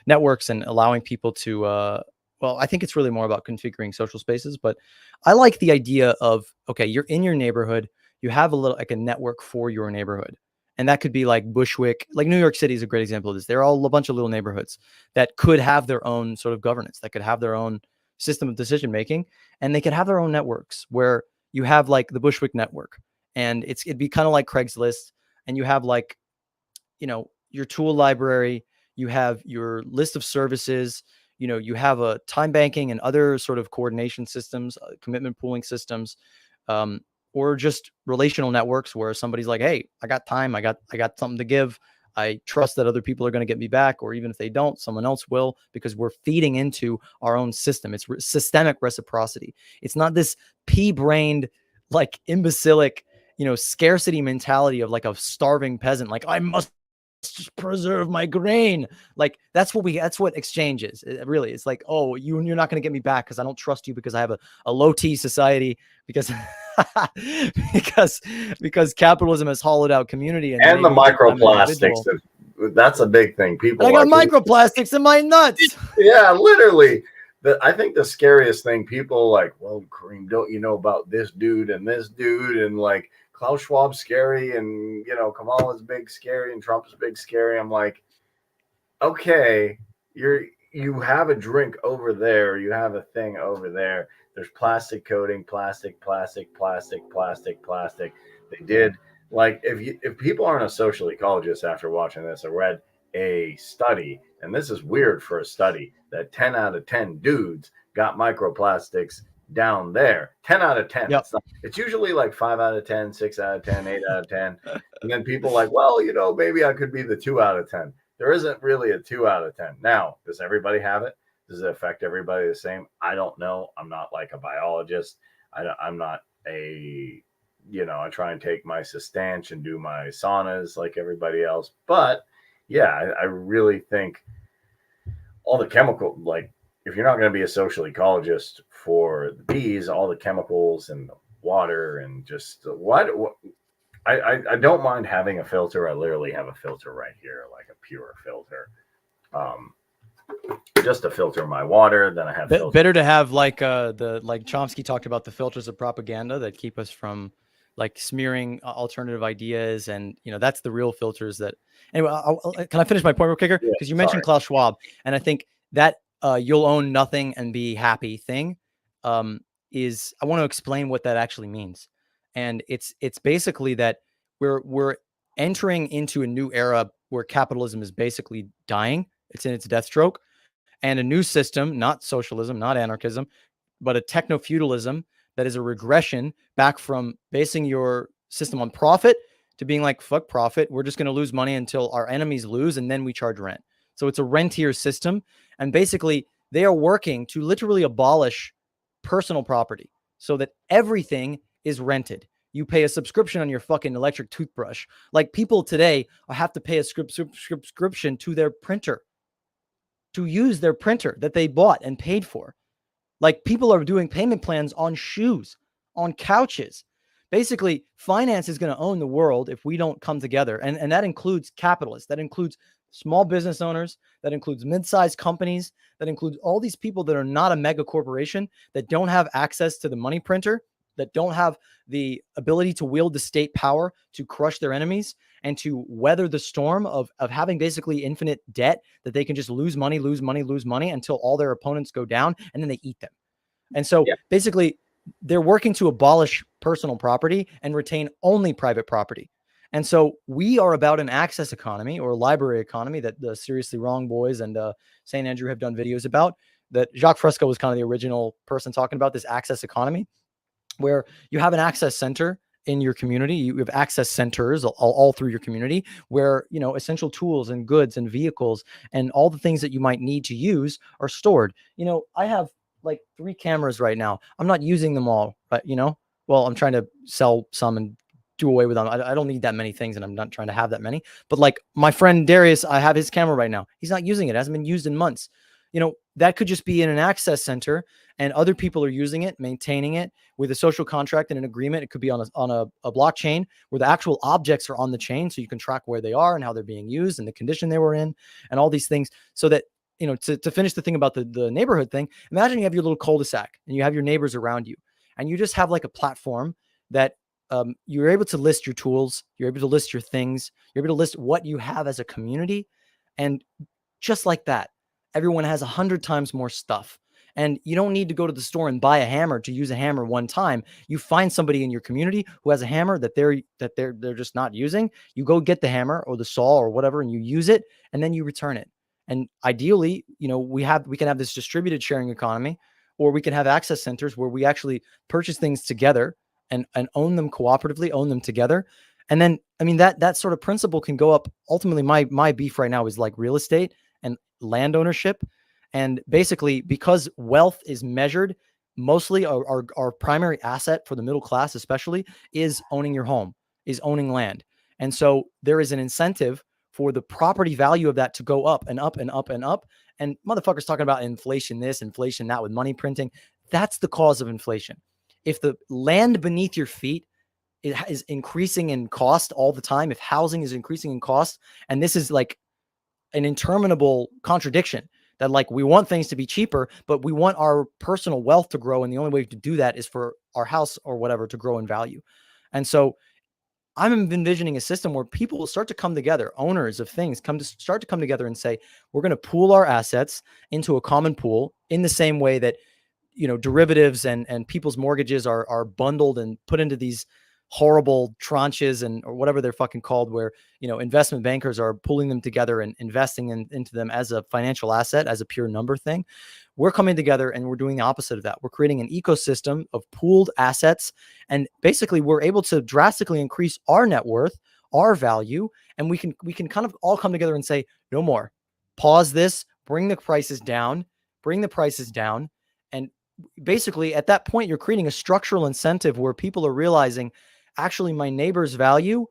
B: networks and allowing people to, well, I think it's really more about configuring social spaces, but I like the idea of, okay, you're in your neighborhood, you have a little, like a network for your neighborhood. And that could be like Bushwick, like New York City is a great example of this. They're all a bunch of little neighborhoods that could have their own sort of governance, that could have their own system of decision making, and they could have their own networks, where you have like the Bushwick network, and it'd be kind of like Craigslist, and you have like, your tool library, you have your list of services, you have a time banking and other sort of coordination systems, commitment pooling systems, or just relational networks where somebody's like, hey, I got time, I got something to give, I trust that other people are going to get me back, or even if they don't, someone else will, because we're feeding into our own system. It's systemic reciprocity. It's not this pea-brained, like imbecilic, scarcity mentality of like a starving peasant, like I must preserve my grain. Like that's what exchange is. It really, it's like, oh, you're not going to get me back because I don't trust you, because I have a low T society, because because capitalism has hollowed out community and
A: the
B: maybe I'm an individual.
A: microplastics. That's a big thing. People,
B: I got microplastics in my nuts.
A: Yeah, literally. I think the scariest thing, people like, well, Kareem, don't you know about this dude and this dude, and like Klaus Schwab's scary, and Kamala's big scary, and Trump's big scary. I'm like, okay, you have a drink over there, you have a thing over there. There's plastic coating, plastic. They did, like, if people aren't a social ecologist after watching this, I read a study, and this is weird for a study, that 10 out of 10 dudes got microplastics down there. 10 out of 10.
B: Yep.
A: It's usually like 5 out of 10, 6 out of 10, 8 out of 10. And then people like, well, maybe I could be the 2 out of 10. There isn't really a 2 out of 10. Now, does everybody have it? Does it affect everybody the same? I don't know. I'm not like a biologist. I'm not a, I try and take my Sustanch and do my saunas like everybody else. But yeah, I really think all the chemical, like, if you're not going to be a social ecologist for the bees, all the chemicals and the water and just what I don't mind having a filter. I literally have a filter right here, like a pure filter, just to filter my water. Then I have
B: better to have like like Chomsky talked about, the filters of propaganda that keep us from like smearing alternative ideas, and that's the real filters. That anyway, can I finish my point real quicker? Because you mentioned Klaus Schwab, and I think that you'll own nothing and be happy thing is, I want to explain what that actually means. And it's basically that we're entering into a new era where capitalism is basically dying. It's in its death stroke, and a new system, not socialism, not anarchism, but a techno-feudalism that is a regression back from basing your system on profit to being like, fuck profit. We're just going to lose money until our enemies lose, and then we charge rent. So it's a rentier system. And basically, they are working to literally abolish personal property so that everything is rented. You pay a subscription on your fucking electric toothbrush. Like, people today have to pay a subscription to their printer, to use their printer that they bought and paid for. Like, people are doing payment plans on shoes, on couches. Basically, finance is going to own the world if we don't come together. And that includes capitalists. That includes small business owners. That includes mid-sized companies. That includes all these people that are not a mega corporation, that don't have access to the money printer, that don't have the ability to wield the state power to crush their enemies and to weather the storm of having basically infinite debt, that they can just lose money until all their opponents go down, and then they eat them. And so basically, they're working to abolish personal property and retain only private property. And so we are about an access economy, or a library economy, that the Seriously Wrong boys and St. Andrew have done videos about, that Jacques Fresco was kind of the original person talking about, this access economy, where you have an access center in your community. You have access centers all through your community, where, essential tools and goods and vehicles and all the things that you might need to use are stored. I have like 3 cameras right now. I'm not using them all, but I'm trying to sell some and do away with them. I don't need that many things, and I'm not trying to have that many. But like my friend Darius, I have his camera right now. He's not using it. It hasn't been used in months. That could just be in an access center, and other people are using it, maintaining it with a social contract and an agreement. It could be on a blockchain where the actual objects are on the chain, so you can track where they are and how they're being used and the condition they were in and all these things. So that, to finish the thing about the neighborhood thing, imagine you have your little cul-de-sac and you have your neighbors around you, and you just have like a platform that you're able to list your tools, you're able to list your things, you're able to list what you have as a community. And just like that, everyone has 100 times more stuff. And you don't need to go to the store and buy a hammer to use a hammer one time. You find somebody in your community who has a hammer that they're just not using. You go get the hammer or the saw or whatever, and you use it, and then you return it. And ideally, we can have this distributed sharing economy, or we can have access centers where we actually purchase things together and own them cooperatively, own them together. And then, I mean, that sort of principle can go up. Ultimately, my beef right now is like real estate and land ownership. And basically, because wealth is measured, mostly our primary asset for the middle class, especially, is owning your home, is owning land. And so there is an incentive for the property value of that to go up and up and up and up. And motherfuckers talking about inflation this, inflation that with money printing. That's the cause of inflation. If the land beneath your feet is increasing in cost all the time, if housing is increasing in cost, and this is like an interminable contradiction, that like we want things to be cheaper, but we want our personal wealth to grow. And the only way to do that is for our house or whatever to grow in value. And so I'm envisioning a system where people will start to come together, owners of things start to come together and say, we're going to pool our assets into a common pool in the same way that, you know, derivatives and people's mortgages are bundled and put into these horrible tranches or whatever they're fucking called, where, you know, investment bankers are pulling them together and investing into them as a financial asset, as a pure number thing. We're coming together and we're doing the opposite of that. We're creating an ecosystem of pooled assets. And basically we're able to drastically increase our net worth, our value. And we can kind of all come together and say, no more, pause this, bring the prices down. And basically at that point, you're creating a structural incentive where people are realizing, actually my neighbor's value,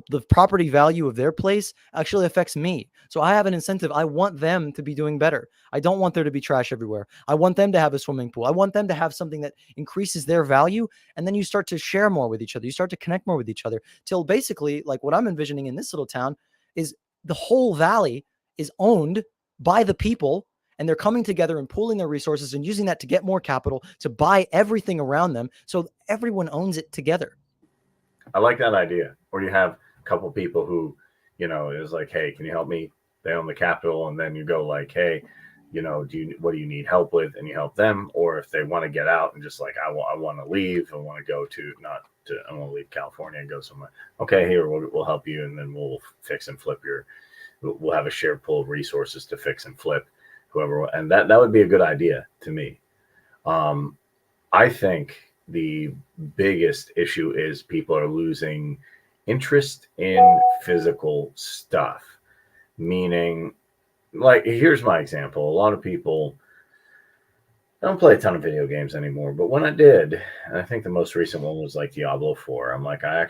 B: the property value of their place actually affects me. So I have an incentive. I want them to be doing better. I don't want there to be trash everywhere. I want them to have a swimming pool. I want them to have something that increases their value. And then you start to share more with each other. You start to connect more with each other till basically, like what I'm envisioning in this little town is the whole valley is owned by the people, and they're coming together and pooling their resources and using that to get more capital to buy everything around them. So everyone owns it together.
A: I like that idea. Or you have a couple people who, you know, is like, hey, can you help me? They own the capital, and then you go like, hey, you know, what do you need help with? And you help them. Or if they want to get out and just like, I want to leave. I want to go I want to leave California and go somewhere. Okay, here, we'll help you. And then we'll fix and flip we'll have a shared pool of resources to fix and flip whoever. And that would be a good idea to me. I think the biggest issue is people are losing interest in physical stuff. Meaning, like, here's my example. A lot of people, I don't play a ton of video games anymore, but when I did, and I think the most recent one was like Diablo 4, I'm like, I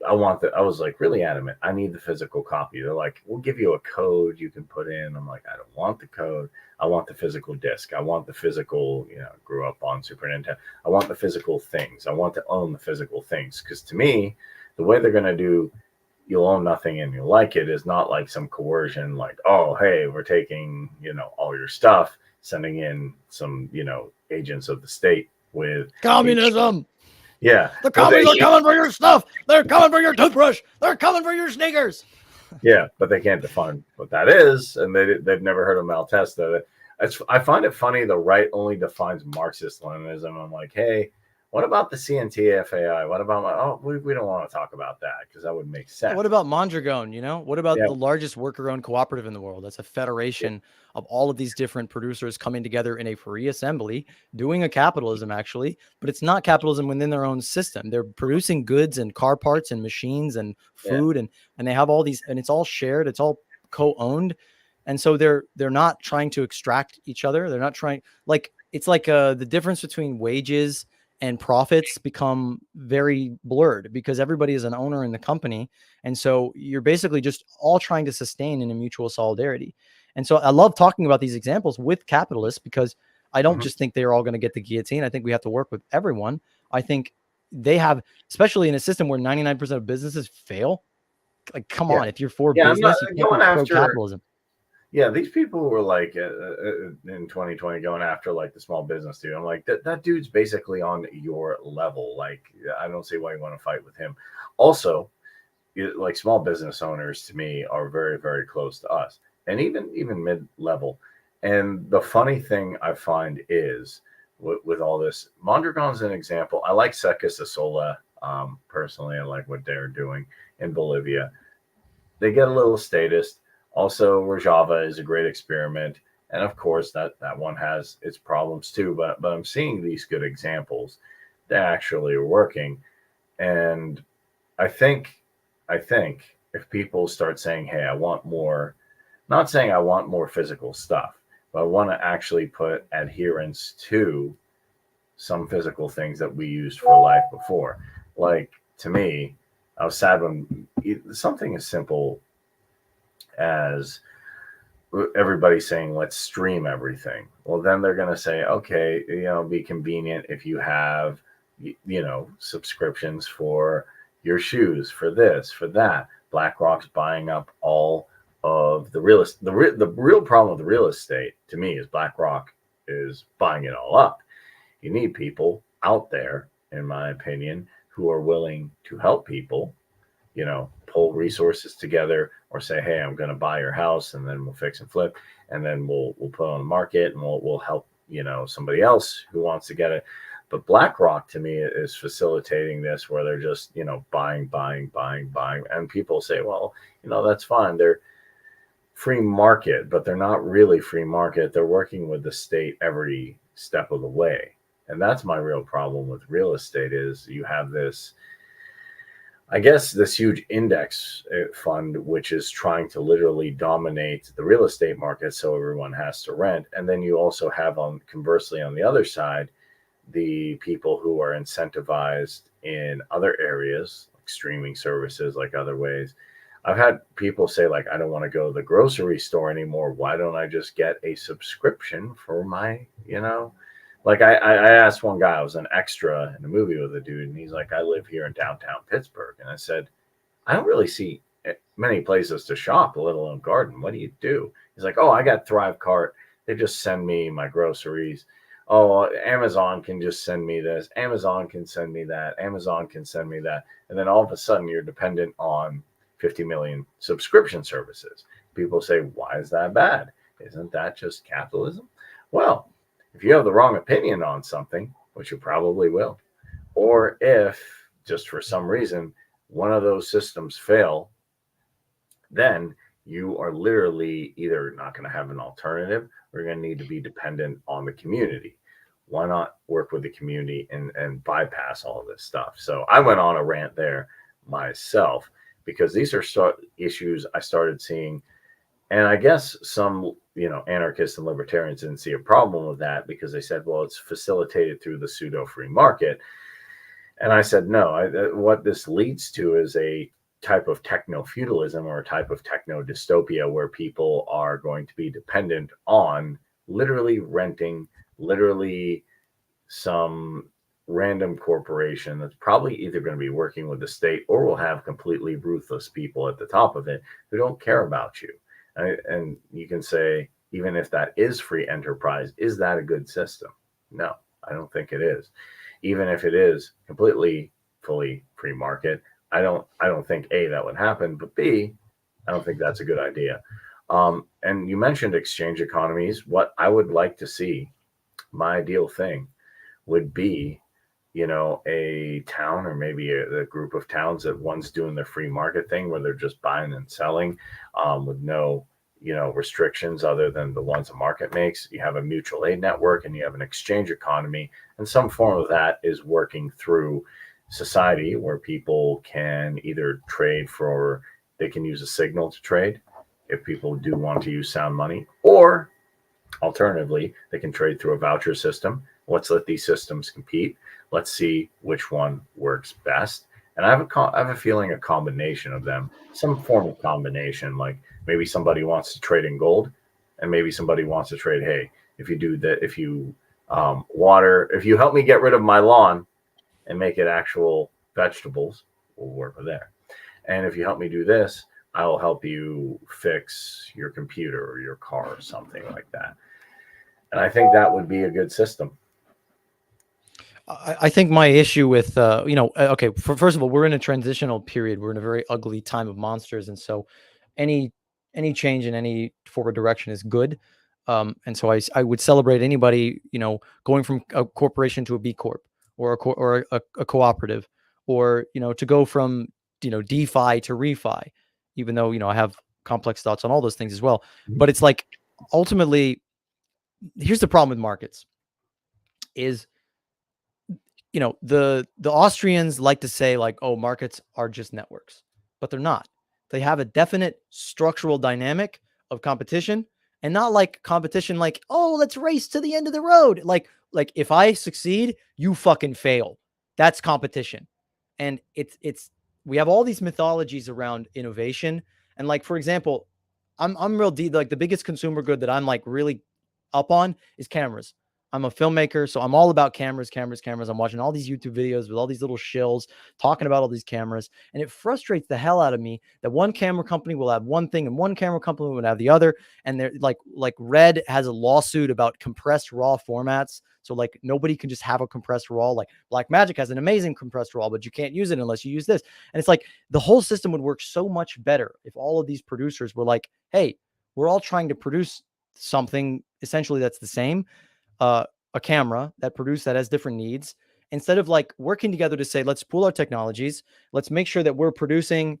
A: was like really adamant. I need the physical copy. They're like, we'll give you a code you can put in. I'm like, I don't want the code. I want the physical disc. I want the physical, you know, grew up on Super Nintendo. I want the physical things. I want to own the physical things. Because to me, the way they're going to do, you'll own nothing and you'll like it, is not like some coercion, like, oh, hey, we're taking, you know, all your stuff, sending in some, you know, agents of the state with
B: communism.
A: Yeah.
B: The commies are coming for your stuff. They're coming for your toothbrush. They're coming for your sneakers.
A: Yeah, but they can't define what that is, and they've never heard of Maltesta. I find it funny the right only defines Marxist-Leninism. I'm like, hey, what about the CNTFAI? What about we don't want to talk about that because that would make sense.
B: What about Mondragon? You know, what about the largest worker-owned cooperative in the world? That's a federation of all of these different producers coming together in a free assembly, doing a capitalism actually, but it's not capitalism within their own system. They're producing goods and car parts and machines and food, and they have all these, and it's all shared. It's all co-owned, and so they're not trying to extract each other. They're not trying, like, it's like the difference between wages and profits become very blurred because everybody is an owner in the company. And so you're basically just all trying to sustain in a mutual solidarity. And so I love talking about these examples with capitalists because I don't just think they're all going to get the guillotine. I think we have to work with everyone. I think they have, especially in a system where 99% of businesses fail. Like, come on, if you're for business, you can't be pro-capitalism.
A: Yeah, these people were like in 2020 going after like the small business dude. I'm like, that dude's basically on your level. Like, I don't see why you want to fight with him. Also, like, small business owners to me are very, very close to us, and even mid-level. And the funny thing I find is with all this, Mondragon's an example. I like Seca Sosola personally. I like what they're doing in Bolivia. They get a little statist. Also, Rojava is a great experiment. And of course, that one has its problems too. But I'm seeing these good examples they actually are working. And I think, if people start saying, "Hey, I want more," not saying I want more physical stuff, but I want to actually put adherence to some physical things that we used for life before. Like, to me, I was sad when something as simple as everybody saying, let's stream everything. Well, then they're going to say, okay, be convenient if you have, subscriptions for your shoes, for this, for that. BlackRock's buying up all of the real estate. The real problem with real estate to me is BlackRock is buying it all up. You need people out there, in my opinion, who are willing to help people, pull resources together, or say, hey, I'm going to buy your house, and then we'll fix and flip, and then we'll put it on the market, and we'll help, somebody else who wants to get it. But BlackRock to me is facilitating this, where they're just, buying. And people say, well, that's fine. They're free market, but they're not really free market. They're working with the state every step of the way. And that's my real problem with real estate is you have this, I guess, this huge index fund, which is trying to literally dominate the real estate market. So everyone has to rent. And then you also have conversely on the other side, the people who are incentivized in other areas, like streaming services, like other ways. I've had people say, like, I don't want to go to the grocery store anymore. Why don't I just get a subscription for my, like I asked one guy, I was an extra in a movie with a dude, and he's like, I live here in downtown Pittsburgh. And I said, I don't really see many places to shop, let alone garden. What do you do? He's like, oh, I got Thrive Cart. They just send me my groceries. Oh, Amazon can just send me this. Amazon can send me that. Amazon can send me that. And then all of a sudden you're dependent on 50 million subscription services. People say, why is that bad? Isn't that just capitalism? Well, if you have the wrong opinion on something, which you probably will, or if just for some reason one of those systems fail, then you are literally either not going to have an alternative or you're going to need to be dependent on the community. Why not work with the community and bypass all of this stuff? So I went on a rant there myself because these are issues I started seeing. And I guess some, anarchists and libertarians didn't see a problem with that because they said, well, it's facilitated through the pseudo free market. And I said, no, what this leads to is a type of techno-feudalism or a type of techno-dystopia where people are going to be dependent on literally renting, literally some random corporation that's probably either going to be working with the state or will have completely ruthless people at the top of it who don't care about you. And you can say, even if that is free enterprise, is that a good system? No, I don't think it is. Even if it is completely, fully free market, I don't think A, that would happen, but B, I don't think that's a good idea. And you mentioned exchange economies. What I would like to see, my ideal thing would be, a town or maybe a group of towns that one's doing the free market thing where they're just buying and selling with no, restrictions other than the ones the market makes. You have a mutual aid network and you have an exchange economy, and some form of that is working through society where people can either trade they can use a signal to trade if people do want to use sound money, or alternatively, they can trade through a voucher system. Let's let these systems compete. Let's see which one works best. And I have a feeling a combination of them, some form of combination, like maybe somebody wants to trade in gold and maybe somebody wants to trade, hey, if you do that, if you if you help me get rid of my lawn and make it actual vegetables, we'll work with there. And if you help me do this, I will help you fix your computer or your car or something like that. And I think that would be a good system.
B: I think my issue with, okay, first of all, we're in a transitional period. We're in a very ugly time of monsters. And so any change in any forward direction is good. And so I would celebrate anybody, going from a corporation to a B Corp or a cooperative, or, to go from, DeFi to refi, even though, I have complex thoughts on all those things as well. But it's like, ultimately, here's the problem with markets is the Austrians like to say like, oh, markets are just networks, but they're not. They have a definite structural dynamic of competition, and not like competition like, oh, let's race to the end of the road. Like if I succeed, you fucking fail. That's competition. And it's we have all these mythologies around innovation. And like, for example, I'm real deep. Like the biggest consumer good that I'm like really up on is cameras. I'm a filmmaker, so I'm all about cameras. I'm watching all these YouTube videos with all these little shills talking about all these cameras. And it frustrates the hell out of me that one camera company will have one thing and one camera company will have the other. And they're like Red has a lawsuit about compressed RAW formats. So like nobody can just have a compressed RAW. Like Blackmagic has an amazing compressed RAW, but you can't use it unless you use this. And it's like the whole system would work so much better if all of these producers were like, hey, we're all trying to produce something essentially that's the same. A camera that has different needs, instead of like working together to say, let's pool our technologies. Let's make sure that we're producing,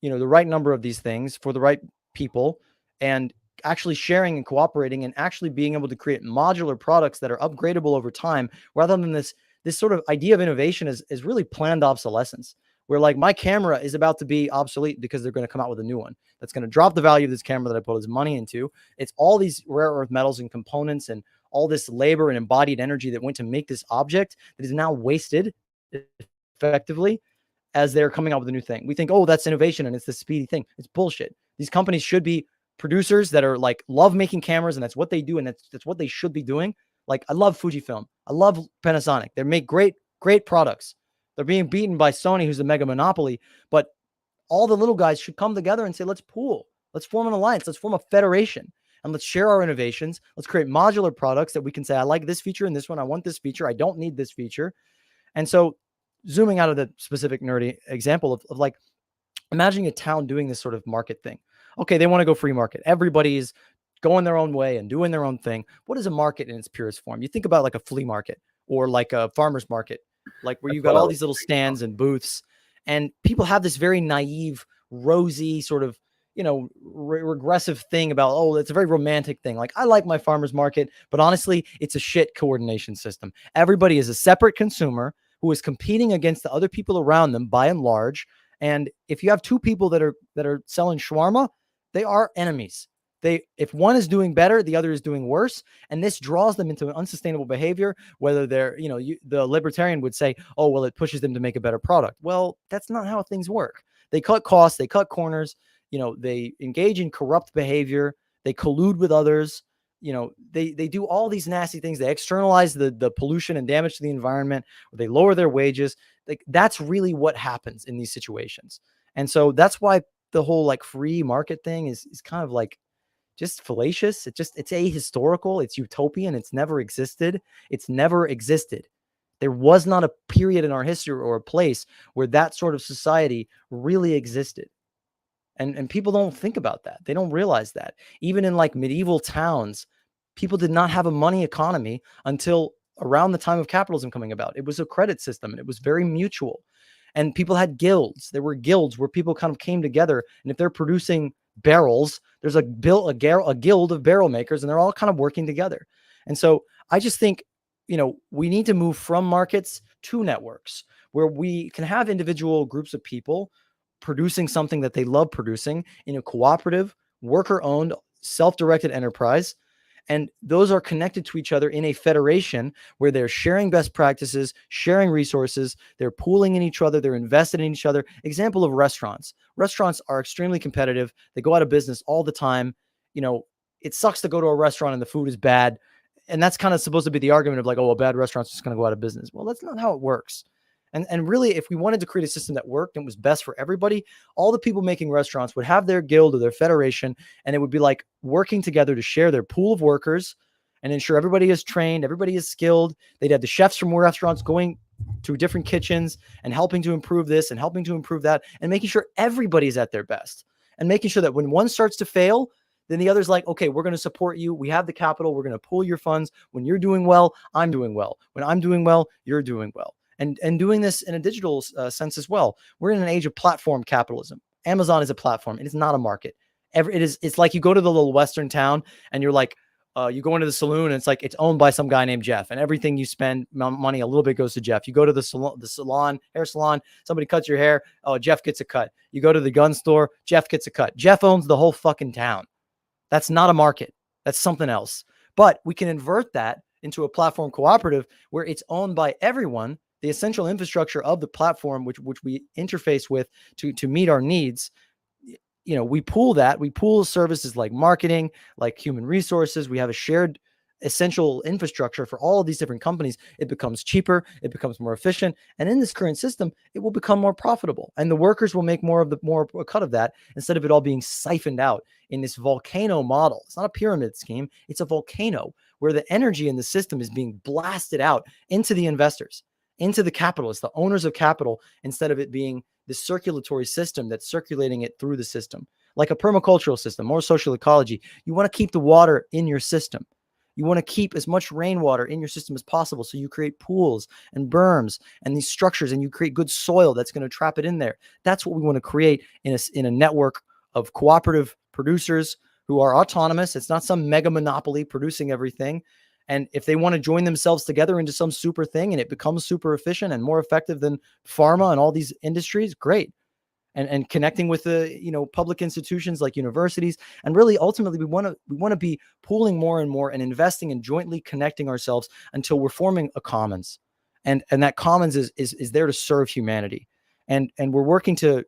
B: the right number of these things for the right people, and actually sharing and cooperating and actually being able to create modular products that are upgradable over time, rather than this sort of idea of innovation is really planned obsolescence, where like my camera is about to be obsolete because they're going to come out with a new one that's going to drop the value of this camera that I put this money into. It's all these rare earth metals and components and all this labor and embodied energy that went to make this object that is now wasted effectively as they're coming out with a new thing. We think, oh, that's innovation and it's the speedy thing. It's bullshit. These companies should be producers that are like love making cameras, and that's what they do, and that's what they should be doing. Like I love Fujifilm. I love Panasonic. They make great products. They're being beaten by Sony, who's a mega monopoly, but all the little guys should come together and say, let's pool. Let's form an alliance. Let's form a federation. And let's share our innovations. Let's create modular products that we can say, I like this feature and this one. I want this feature. I don't need this feature. And so zooming out of the specific nerdy example of like, imagining a town doing this sort of market thing. Okay, they want to go free market. Everybody's going their own way and doing their own thing. What is a market in its purest form? You think about like a flea market or like a farmer's market, like where you've got all these little stands and booths, and people have this very naive, rosy sort of, regressive thing about, oh, it's a very romantic thing. Like I like my farmer's market, but honestly, it's a shit coordination system. Everybody is a separate consumer who is competing against the other people around them by and large. And if you have two people that are selling shawarma, they are enemies. If one is doing better, the other is doing worse. And this draws them into an unsustainable behavior, whether they're, the libertarian would say, oh, well, it pushes them to make a better product. Well, that's not how things work. They cut costs, they cut corners, they engage in corrupt behavior, they collude with others, they do all these nasty things. They externalize the pollution and damage to the environment, or they lower their wages. Like that's really what happens in these situations. And so that's why the whole like free market thing is kind of like just fallacious. It's ahistorical. It's utopian. It's never existed. There was not a period in our history or a place where that sort of society really existed. And people don't think about that. They don't realize that. Even in like medieval towns, people did not have a money economy until around the time of capitalism coming about. It was a credit system and it was very mutual. And people had guilds. There were guilds where people kind of came together. And if they're producing barrels, there's a guild of barrel makers, and they're all kind of working together. And so I just think, we need to move from markets to networks where we can have individual groups of people producing something that they love producing in a cooperative, worker-owned, self-directed enterprise. And those are connected to each other in a federation where they're sharing best practices, sharing resources, they're pooling in each other, they're invested in each other. Example of restaurants. Restaurants are extremely competitive. They go out of business all the time. It sucks to go to a restaurant and the food is bad. And that's kind of supposed to be the argument of like, oh, a bad restaurant's just going to go out of business. Well, that's not how it works. And really, if we wanted to create a system that worked and was best for everybody, all the people making restaurants would have their guild or their federation, and it would be like working together to share their pool of workers and ensure everybody is trained, everybody is skilled. They'd have the chefs from restaurants going to different kitchens and helping to improve this and helping to improve that, and making sure everybody's at their best, and making sure that when one starts to fail, then the other's like, okay, we're going to support you. We have the capital. We're going to pool your funds. When you're doing well, I'm doing well. When I'm doing well, you're doing well. And doing this in a digital sense as well. We're in an age of platform capitalism. Amazon is a platform. It is not a market. It's like you go to the little Western town and you're like, You go into the saloon and it's like, it's owned by some guy named Jeff, and everything you spend money, a little bit goes to Jeff. You go to the salon, hair salon, somebody cuts your hair. Oh, Jeff gets a cut. You go to the gun store, Jeff gets a cut. Jeff owns the whole fucking town. That's not a market. That's something else. But we can invert that into a platform cooperative where it's owned by everyone. The essential infrastructure of the platform, which we interface with to meet our needs, we pool that. We pool services like marketing, like human resources. We have a shared essential infrastructure for all of these different companies. It becomes cheaper. It becomes more efficient. And in this current system, it will become more profitable. And the workers will make more a cut of that, instead of it all being siphoned out in this volcano model. It's not a pyramid scheme. It's a volcano where the energy in the system is being blasted out into the investors, into the capitalists, the owners of capital, instead of it being the circulatory system that's circulating it through the system, like a permacultural system or social ecology. You want to keep the water in your system. You want to keep as much rainwater in your system as possible. So you create pools and berms and these structures, and you create good soil that's going to trap it in there. That's what we want to create in a network of cooperative producers who are autonomous. It's not some mega monopoly producing everything. And if they want to join themselves together into some super thing and it becomes super efficient and more effective than pharma and all these industries, great. And connecting with the public institutions like universities, and really ultimately we want to be pooling more and more and investing and jointly connecting ourselves until we're forming a commons, and that commons is there to serve humanity, and we're working to,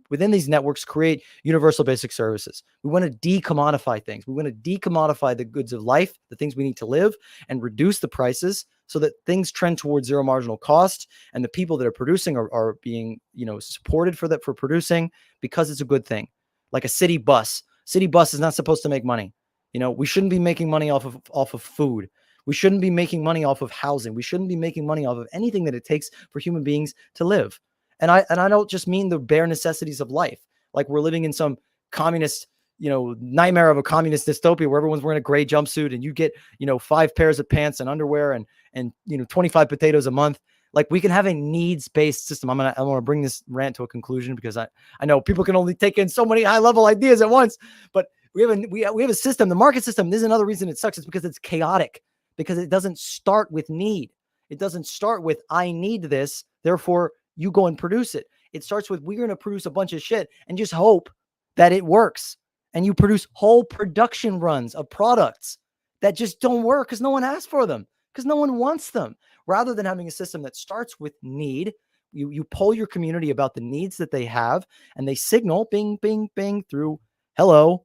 B: within these networks, create universal basic services. We want to decommodify things. We want to decommodify the goods of life, the things we need to live, and reduce the prices so that things trend towards zero marginal cost, and the people that are producing are being supported for producing, because it's a good thing. Like a city bus. City bus is not supposed to make money. We shouldn't be making money off of food. We shouldn't be making money off of housing. We shouldn't be making money off of anything that it takes for human beings to live. And I don't just mean the bare necessities of life. Like we're living in some communist, nightmare of a communist dystopia where everyone's wearing a gray jumpsuit and you get, 5 pairs of pants and underwear and 25 potatoes a month. Like we can have a needs-based system. I want to bring this rant to a conclusion, because I know people can only take in so many high-level ideas at once, but we have a system. The market system, this is another reason it sucks. It's because it's chaotic, because it doesn't start with need. It doesn't start with, I need this, therefore you go and produce it. It starts with, we're going to produce a bunch of shit and just hope that it works. And you produce whole production runs of products that just don't work because no one asked for them, because no one wants them. Rather than having a system that starts with need, you poll your community about the needs that they have, and they signal bing, bing, bing through hello.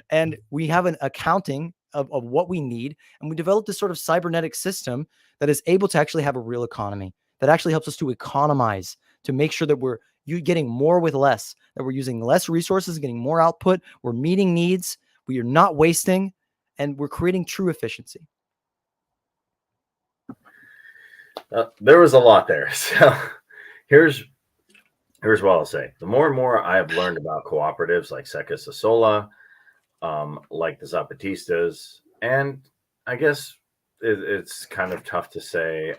B: And we have an accounting of what we need. And we developed this sort of cybernetic system that is able to actually have a real economy, that actually helps us to economize, to make sure that we're getting more with less, that we're using less resources, getting more output, we're meeting needs, we are not wasting, and we're creating true efficiency.
A: There was a lot there. So here's what I'll say. The more and more I have learned about cooperatives like Seca Sosola, like the Zapatistas, and I guess it's kind of tough to say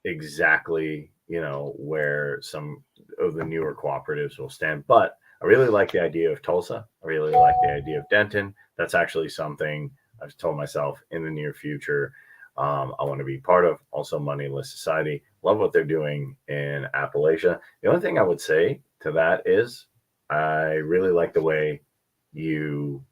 A: exactly, where some of the newer cooperatives will stand. But I really like the idea of Tulsa. I really like the idea of Denton. That's actually something I've told myself in the near future I want to be part of. Also, Moneyless Society. Love what they're doing in Appalachia. The only thing I would say to that is I really like the way you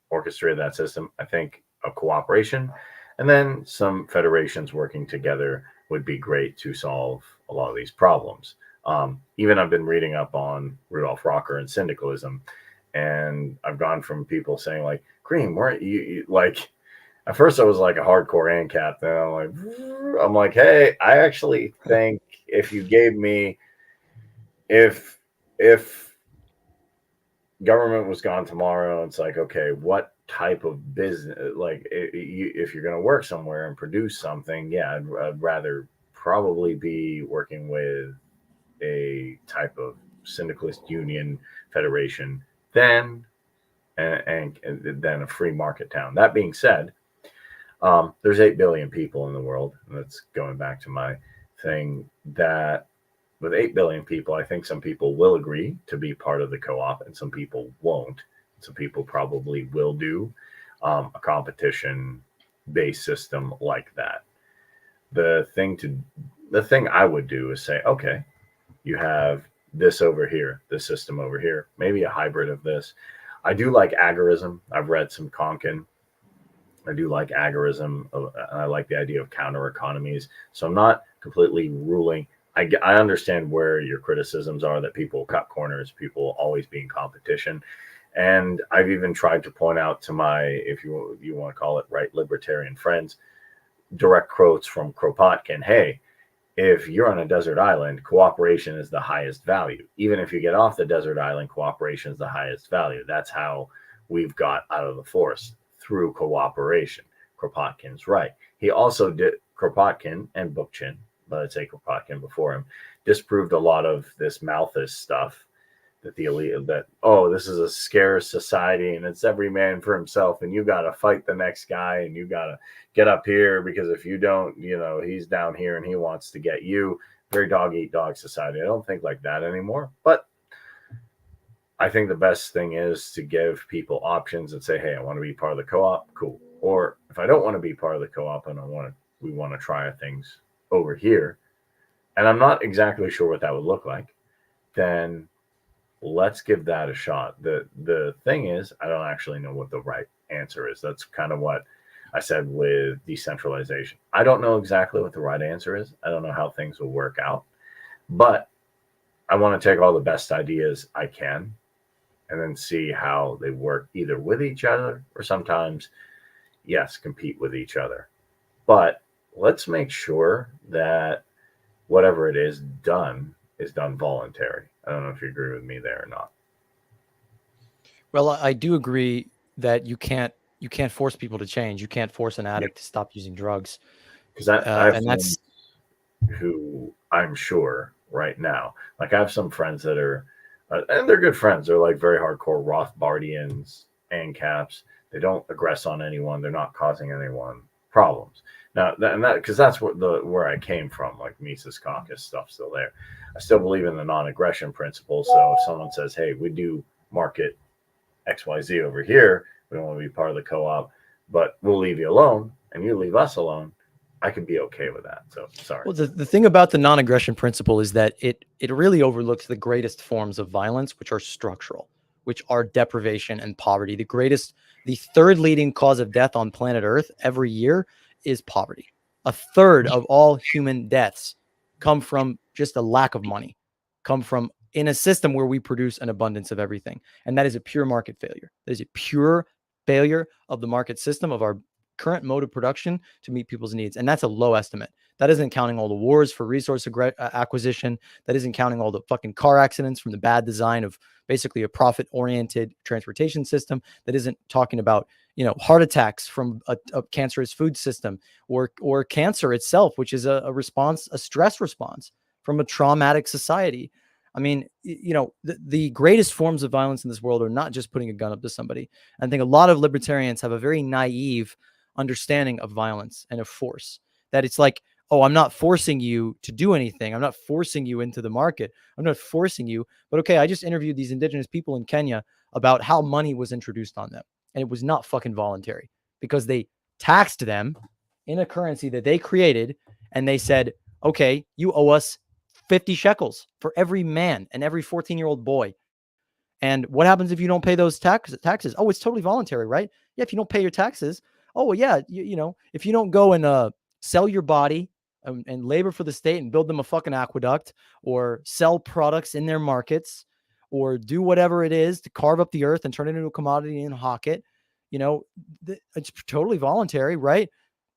A: orchestrated that system. I think a cooperation and then some federations working together would be great to solve a lot of these problems. Even I've been reading up on Rudolph Rocker and syndicalism, and I've gone from people saying like, Cream, weren't you like, at first I was like a hardcore ANCAP, then I'm like, hey, I actually think if you gave me, if government was gone tomorrow, it's like, okay, what type of business, like if you're going to work somewhere and produce something, yeah, I'd rather probably be working with a type of syndicalist union federation than and than a free market town. That being said, there's 8 billion people in the world, and that's going back to my thing, that with 8 billion people, I think some people will agree to be part of the co-op and some people won't. Some people probably will do a competition-based system like that. The thing I would do is say, okay, you have this over here, this system over here, maybe a hybrid of this. I do like agorism. I've read some Konkin. I do like agorism. I like the idea of counter economies. So I'm not completely ruling. I understand where your criticisms are, that people cut corners, people always be in competition. And I've even tried to point out to my, if you want to call it right libertarian friends, direct quotes from Kropotkin. Hey, if you're on a desert island, cooperation is the highest value. Even if you get off the desert island, cooperation is the highest value. That's how we've got out of the forest, through cooperation. Kropotkin's right. He also did, Kropotkin and Bookchin, but I'd say Kropotkin before him, disproved a lot of this Malthus stuff, that the elite, that, oh, this is a scarce society and it's every man for himself and you got to fight the next guy and you got to get up here, because if you don't, he's down here and he wants to get you. Very dog eat dog society. I don't think like that anymore, but I think the best thing is to give people options and say, hey, I want to be part of the co-op. Cool. Or if I don't want to be part of the co-op and we want to try things over here, and I'm not exactly sure what that would look like, then let's give that a shot. The thing is, I don't actually know what the right answer is. That's kind of what I said with decentralization. I don't know exactly what the right answer is. I don't know how things will work out, but I want to take all the best ideas I can and then see how they work, either with each other or sometimes, yes, compete with each other. But let's make sure that whatever it is done voluntary. I don't know if you agree with me there or not.
B: Well, I do agree that you can't force people to change. You can't force an addict to stop using drugs.
A: Because I have friends who I'm sure right now, like I have some friends that are, and they're good friends. They're like very hardcore Rothbardians, ANCAPs. They don't aggress on anyone. They're not causing anyone problems. Now, because that's where I came from, like Mises Caucus stuff still there. I still believe in the non-aggression principle. So if someone says, hey, we do market XYZ over here, we don't want to be part of the co-op, but we'll leave you alone and you leave us alone, I could be okay with that. So sorry.
B: Well, the thing about the non-aggression principle is that it really overlooks the greatest forms of violence, which are structural, which are deprivation and poverty. The third leading cause of death on planet Earth every year is poverty. A third of all human deaths come from just a lack of money, come from in a system where we produce an abundance of everything. And that is a pure market failure. That is a pure failure of the market system, of our current mode of production to meet people's needs. And that's a low estimate. That isn't counting all the wars for resource acquisition. That isn't counting all the fucking car accidents from the bad design of basically a profit-oriented transportation system. That isn't talking about, heart attacks from a cancerous food system, or cancer itself, which is a stress response from a traumatic society. I mean, the greatest forms of violence in this world are not just putting a gun up to somebody. I think a lot of libertarians have a very naive understanding of violence and of force, that it's like, oh, I'm not forcing you to do anything. I'm not forcing you into the market. I'm not forcing you. But okay, I just interviewed these indigenous people in Kenya about how money was introduced on them. And it was not fucking voluntary, because they taxed them in a currency that they created. And they said, okay, you owe us 50 shekels for every man and every 14-year-old boy. And what happens if you don't pay those taxes? Oh, it's totally voluntary, right? Yeah, if you don't pay your taxes. Oh, well, yeah, if you don't go and sell your body and labor for the state and build them a fucking aqueduct, or sell products in their markets, or do whatever it is to carve up the earth and turn it into a commodity and hawk it, it's totally voluntary, right?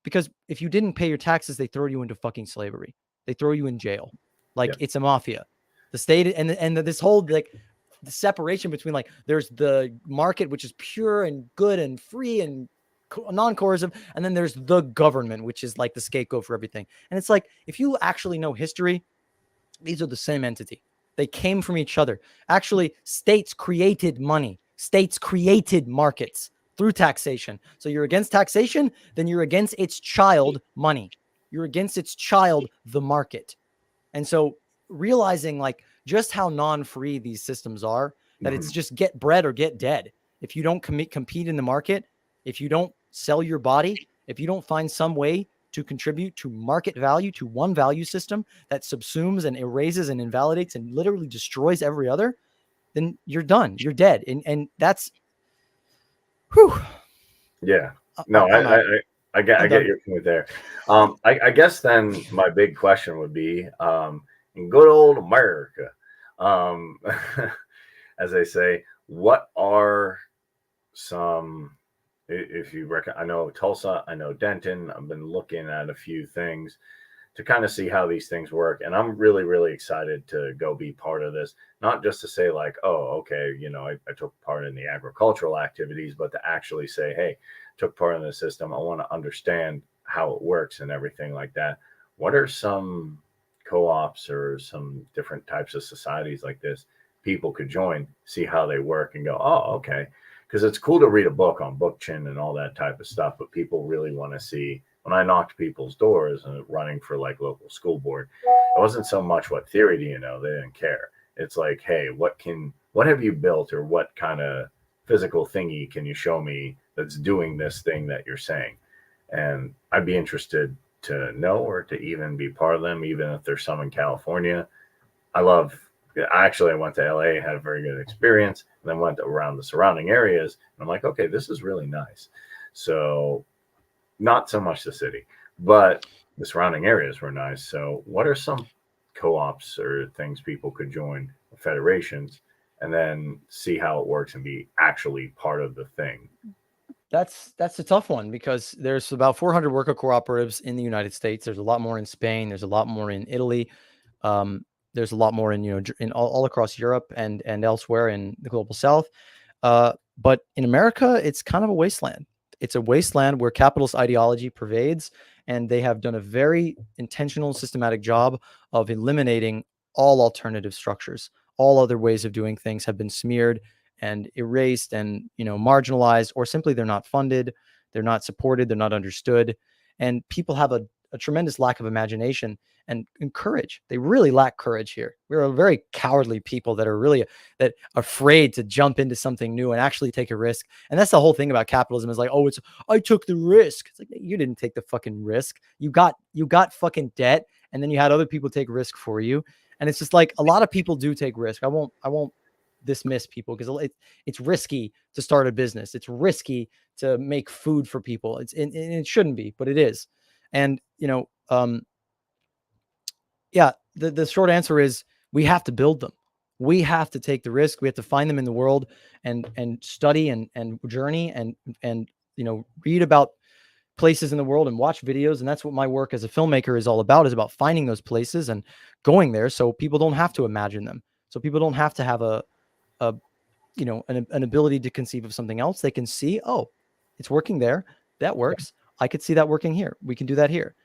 B: Because if you didn't pay your taxes, they throw you into fucking slavery. They throw you in jail. Like, it's a mafia. The state and this whole, like, the separation between, like, there's the market, which is pure and good and free and non-coercive, and then there's the government, which is like the scapegoat for everything. And it's like, if you actually know history, these are the same entity. They came from each other. Actually, states created money. States created markets through taxation. So you're against taxation, then you're against its child, money. You're against its child, the market. And so realizing, like, just how non-free these systems are, that it's just get bread or get dead. If you don't compete in the market, If you don't sell your body, if you don't find some way to contribute to market value, to one value system that subsumes and erases and invalidates and literally destroys every other, then you're done. You're dead. And that's, whew.
A: Yeah. No,
B: I'm out.
A: I get
B: I'm done.
A: your point there. I guess then my big question would be, in good old America, um, as they say, what are some, if you reckon, I know Tulsa, I know Denton, I've been looking at a few things to kind of see how these things work. And I'm really, really excited to go be part of this, not just to say like, oh, okay, I took part in the agricultural activities, but to actually say, hey, took part in the system. I want to understand how it works and everything like that. What are some co-ops or some different types of societies like this people could join, see how they work and go, oh, okay. Because it's cool to read a book on bookchin and all that type of stuff, but people really want to see. When I knocked people's doors and running for like local school board, it wasn't so much what theory do you know, they didn't care. It's like, hey, what have you built, or what kind of physical thingy can you show me that's doing this thing that you're saying? And I'd be interested to know, or to even be part of them, even if there's some in California. I went to LA, had a very good experience, and then went around the surrounding areas. And I'm like, okay, this is really nice. So not so much the city, but the surrounding areas were nice. So what are some co-ops or things people could join, federations, and then see how it works and be actually part of the thing?
B: That's a tough one, because there's about 400 worker cooperatives in the United States. There's a lot more in Spain. There's a lot more in Italy. There's a lot more in, in all across Europe and elsewhere in the global South. But in America, it's kind of a wasteland. It's a wasteland where capitalist ideology pervades, and they have done a very intentional, systematic job of eliminating all alternative structures. All other ways of doing things have been smeared and erased and, marginalized, or simply they're not funded, they're not supported, they're not understood. And people have a tremendous lack of imagination and courage. They really lack courage here. We're a very cowardly people that are really that afraid to jump into something new and actually take a risk. And that's the whole thing about capitalism, is like, oh, I took the risk. It's like, you didn't take the fucking risk. You got fucking debt, and then you had other people take risk for you. And it's just like, a lot of people do take risk. I won't dismiss people, because it's risky to start a business. It's risky to make food for people. And it shouldn't be, but it is. And yeah, the short answer is, we have to build them. We have to take the risk. We have to find them in the world and study and journey and read about places in the world and watch videos. And that's what my work as a filmmaker is all about, is about finding those places and going there, so people don't have to imagine them. So people don't have to have an ability to conceive of something else. They can see, oh, it's working there. That works. I could see that working here. We can do that here.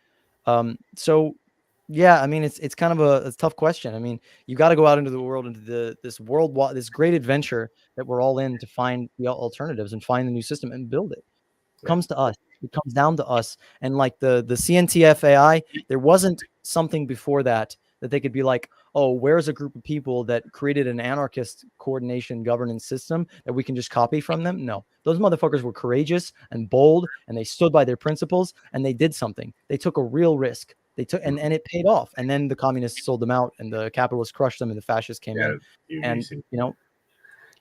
B: So yeah, I mean, it's kind of a tough question. I mean, you got to go out into the world, into this great adventure that we're all in, to find the alternatives and find the new system and build it. It comes to us. It comes down to us. And like the CNTF-AI, there wasn't something before that they could be like, oh, where's a group of people that created an anarchist coordination governance system that we can just copy from them? No, those motherfuckers were courageous and bold, and they stood by their principles, and they did something. They took a real risk. They took, and it paid off. And then the communists sold them out, and the capitalists crushed them, and the fascists came in. And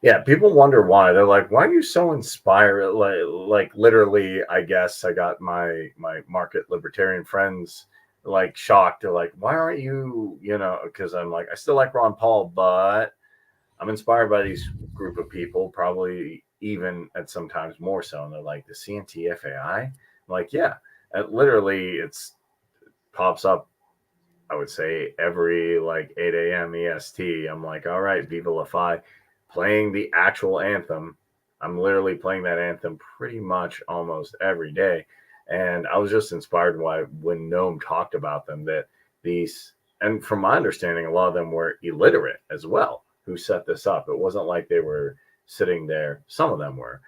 A: yeah, people wonder why. They're like, why are you so inspired? Like literally, I guess I got my market libertarian friends like shocked. They're like, why aren't you, because I'm like, I still like Ron Paul, but I'm inspired by these group of people, probably even at sometimes more so. And they're like, the CNTFAI? I'm like, yeah, literally pops up, I would say, every like 8 a.m. EST. I'm like, all right, Viva La Fi, playing the actual anthem. I'm literally playing that anthem pretty much almost every day. And I was just inspired when Noam talked about them, that these, and from my understanding, a lot of them were illiterate as well, who set this up. It wasn't like they were sitting there. Some of them were.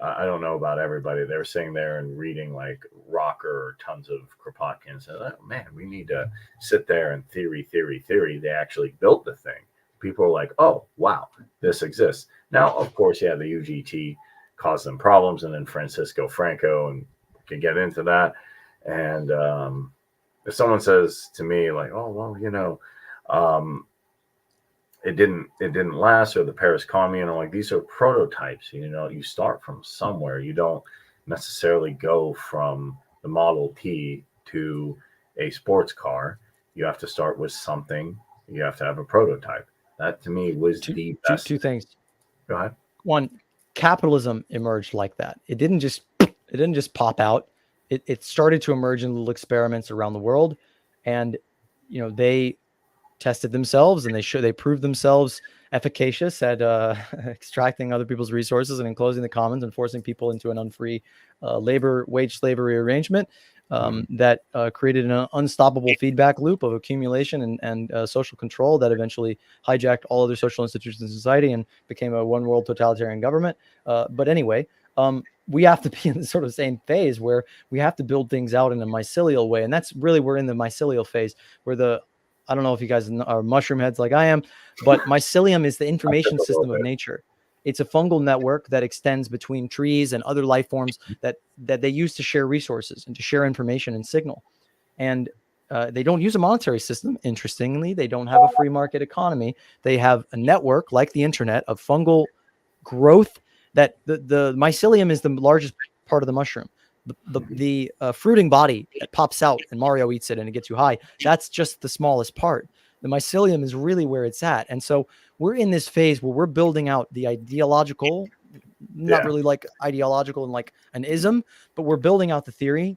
A: I don't know about everybody. They were sitting there and reading like Rocker or tons of Kropotkin and said, oh, man, we need to sit there and theory. They actually built the thing. People are like, oh, wow, this exists. Now, of course, yeah, the UGT caused them problems. And then Francisco Franco, and can get into that. And if someone says to me like, oh, well, it didn't last, or the Paris Commune, like, these are prototypes. You start from somewhere. You don't necessarily go from the Model T to a sports car. You have to start with something. You have to have a prototype. That to me was the best.
B: Two things.
A: Go ahead.
B: One, capitalism emerged like that. It didn't just pop out. It started to emerge in little experiments around the world, and they tested themselves, and they proved themselves efficacious at extracting other people's resources and enclosing the commons and forcing people into an unfree wage slavery arrangement that created an unstoppable feedback loop of accumulation and social control that eventually hijacked all other social institutions in society and became a one world totalitarian government. But anyway, we have to be in the sort of same phase where we have to build things out in a mycelial way. And that's really, we're in the mycelial phase where I don't know if you guys are mushroom heads like I am, but mycelium is the information system of nature. It's a fungal network that extends between trees and other life forms that they use to share resources and to share information and signal. And they don't use a monetary system. Interestingly, they don't have a free market economy. They have a network like the internet of fungal growth that the mycelium is the largest part of the mushroom. The fruiting body that pops out and Mario eats it and it gets you high, that's just the smallest part. The mycelium is really where it's at. And so we're in this phase where we're building out the ideological, not really like ideological and like an ism, but we're building out the theory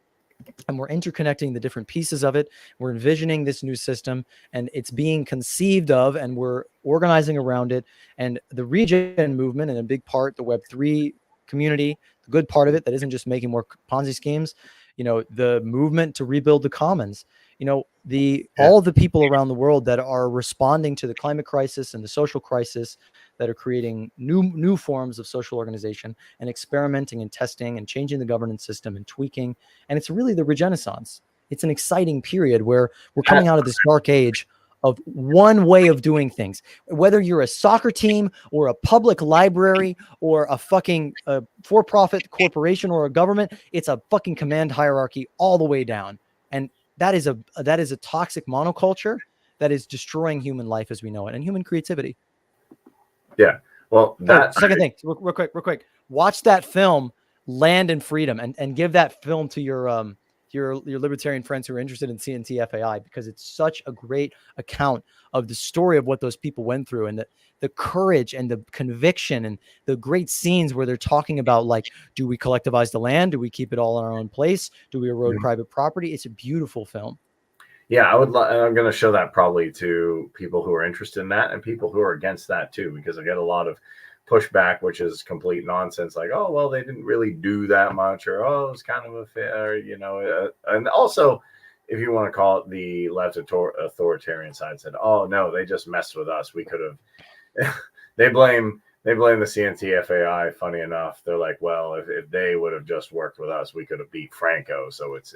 B: and we're interconnecting the different pieces of it. We're envisioning this new system and it's being conceived of, and we're organizing around it. And the regen movement, and a big part, the Web3 community, the good part of it that isn't just making more Ponzi schemes, the movement to rebuild the commons, all the people around the world that are responding to the climate crisis and the social crisis, that are creating new forms of social organization and experimenting and testing and changing the governance system and tweaking. And it's really the Regenaissance. It's an exciting period where we're coming out of this dark age of one way of doing things. Whether you're a soccer team or a public library or a fucking for-profit corporation or a government, it's a fucking command hierarchy all the way down. And that is a toxic monoculture that is destroying human life as we know it and human creativity.
A: Yeah. Well,
B: second thing, real quick. Watch that film, Land and Freedom, and give that film to your libertarian friends who are interested in CNT FAI, because it's such a great account of the story of what those people went through, and the courage and the conviction and the great scenes where they're talking about, like, do we collectivize the land? Do we keep it all in our own place? Do we erode private property? It's a beautiful film.
A: Yeah, I'm going to show that probably to people who are interested in that and people who are against that too, because I get a lot of pushback, which is complete nonsense. Like, oh, well, they didn't really do that much, or, oh, it was kind of a fair, and also, if you want to call it the left authoritarian side, said, oh, no, they just messed with us. We could have, they blame the CNT FAI. Funny enough, they're like, well, if they would have just worked with us, we could have beat Franco. So it's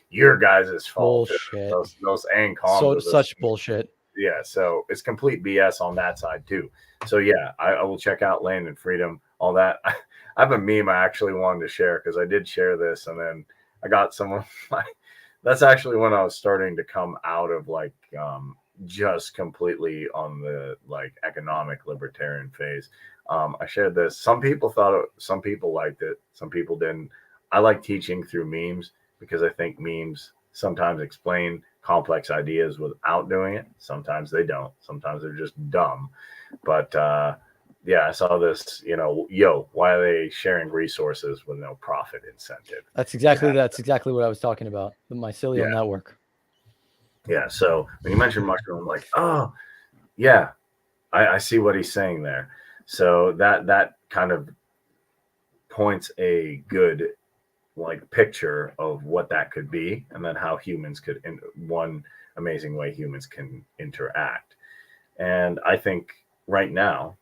A: your guys' fault.
B: Bullshit.
A: Those ANCOMs.
B: Such bullshit.
A: Yeah, so it's complete BS on that side too. So yeah, I will check out Land and Freedom, all that. I have a meme I actually wanted to share, because I did share this, and then I got someone that's actually when I was starting to come out of like just completely on the like economic libertarian phase. I shared this. Some people some people liked it, some people didn't. I like teaching through memes, because I think memes sometimes explain complex ideas without doing it. Sometimes they don't. Sometimes they're just dumb. But yeah, I saw this, why are they sharing resources with no profit incentive?
B: That's exactly what I was talking about, the mycelial network.
A: Yeah, so when you mentioned mushroom, I'm like, oh, yeah, I see what he's saying there. So that kind of points a good picture of what that could be, and then how humans could, in one amazing way humans can interact. And I think right now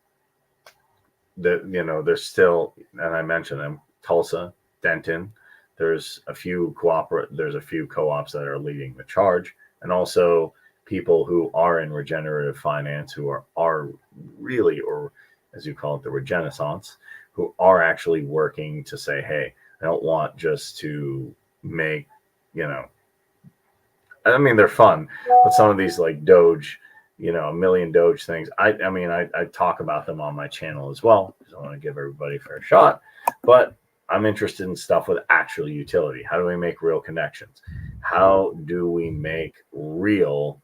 A: that there's still, and I mentioned them, Tulsa, Denton, there's a few co-ops that are leading the charge, and also people who are in regenerative finance, who are really, or as you call it, the Regenaissance, who are actually working to say, hey, I don't want just to make, you know, I mean, they're fun, but some of these like Doge, you know, a million Doge things, I mean, I talk about them on my channel as well because I want to give everybody a fair shot. But I'm interested in stuff with actual utility. How do we make real connections? How do we make real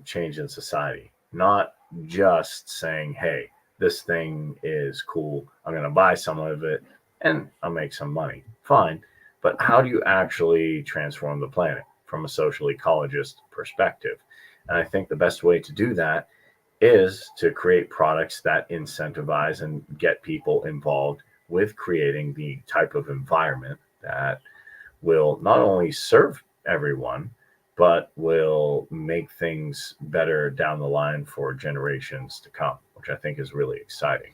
A: change in society? Not just saying, hey, this thing is cool. I'm going to buy some of it and I'll make some money. Fine. But how do you actually transform the planet from a social ecologist perspective? And I think the best way to do that is to create products that incentivize and get people involved with creating the type of environment that will not only serve everyone, but will make things better down the line for generations to come, which I think is really exciting.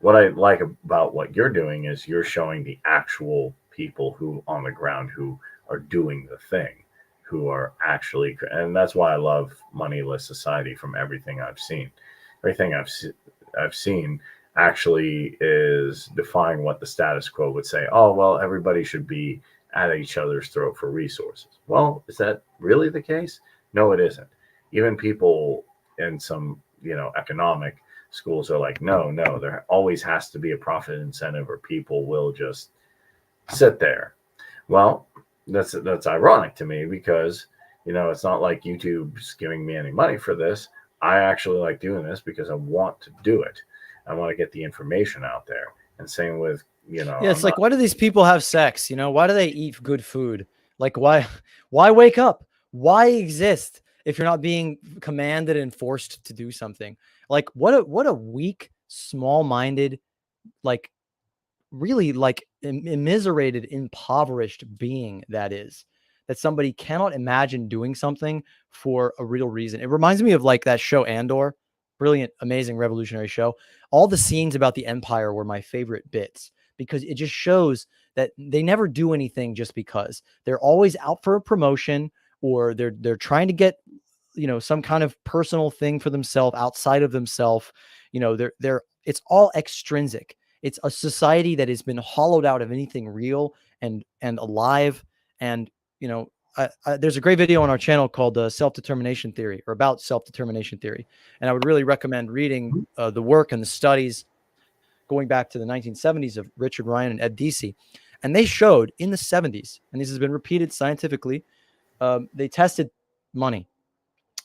A: What I like about what you're doing is you're showing the actual people who on the ground who are doing the thing, who are actually, and that's why I love Moneyless Society. From everything I've seen, everything I've seen actually is defying what the status quo would say. Oh, well, everybody should be at each other's throat for resources. Well, is that really the case? No, it isn't. Even people in some, you know, economic schools are like, no, there always has to be a profit incentive or people will just sit there. Well, that's ironic to me because, you know, it's not like YouTube's giving me any money for this. I actually like doing this because I want to do it. I want to get the information out there. And same with, you know,
B: Yeah, it's like, why do these people have sex? You know, why do they eat good food? Like, why wake up? Why exist if you're not being commanded and forced to do something? Like, what a weak, small-minded, like, really like immiserated, impoverished being that is. That somebody cannot imagine doing something for a real reason. It reminds me of like that show Andor, brilliant, amazing, revolutionary show. All the scenes about the Empire were my favorite bits because it just shows that they never do anything just because. They're always out for a promotion or they're trying to get, you know, some kind of personal thing for themselves outside of themselves. You know, it's all extrinsic. It's a society that has been hollowed out of anything real and alive. And, you know, there's a great video on our channel called Self-Determination Theory, or about self-determination theory. And I would really recommend reading the work and the studies going back to the 1970s of Richard Ryan and Ed Deci. And they showed in the 70s, and this has been repeated scientifically, they tested money.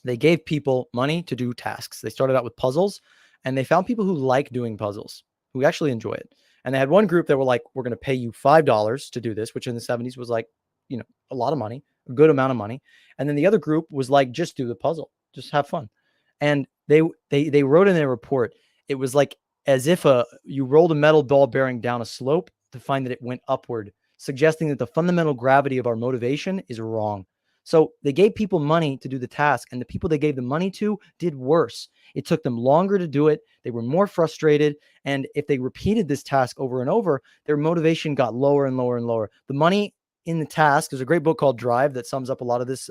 B: They gave people money to do tasks. They started out with puzzles, and they found people who like doing puzzles, who actually enjoy it. And they had one group that were like, we're going to pay you $5 to do this, which in the 70s was like, you know, a lot of money, a good amount of money. And then the other group was like, just do the puzzle, just have fun. And they wrote in their report, it was like as if you rolled a metal ball bearing down a slope to find that it went upward, suggesting that the fundamental gravity of our motivation is wrong. So they gave people money to do the task, and the people they gave the money to did worse. It took them longer to do it. They were more frustrated. And if they repeated this task over and over, their motivation got lower and lower and lower. The money in the task, there's a great book called Drive that sums up a lot of this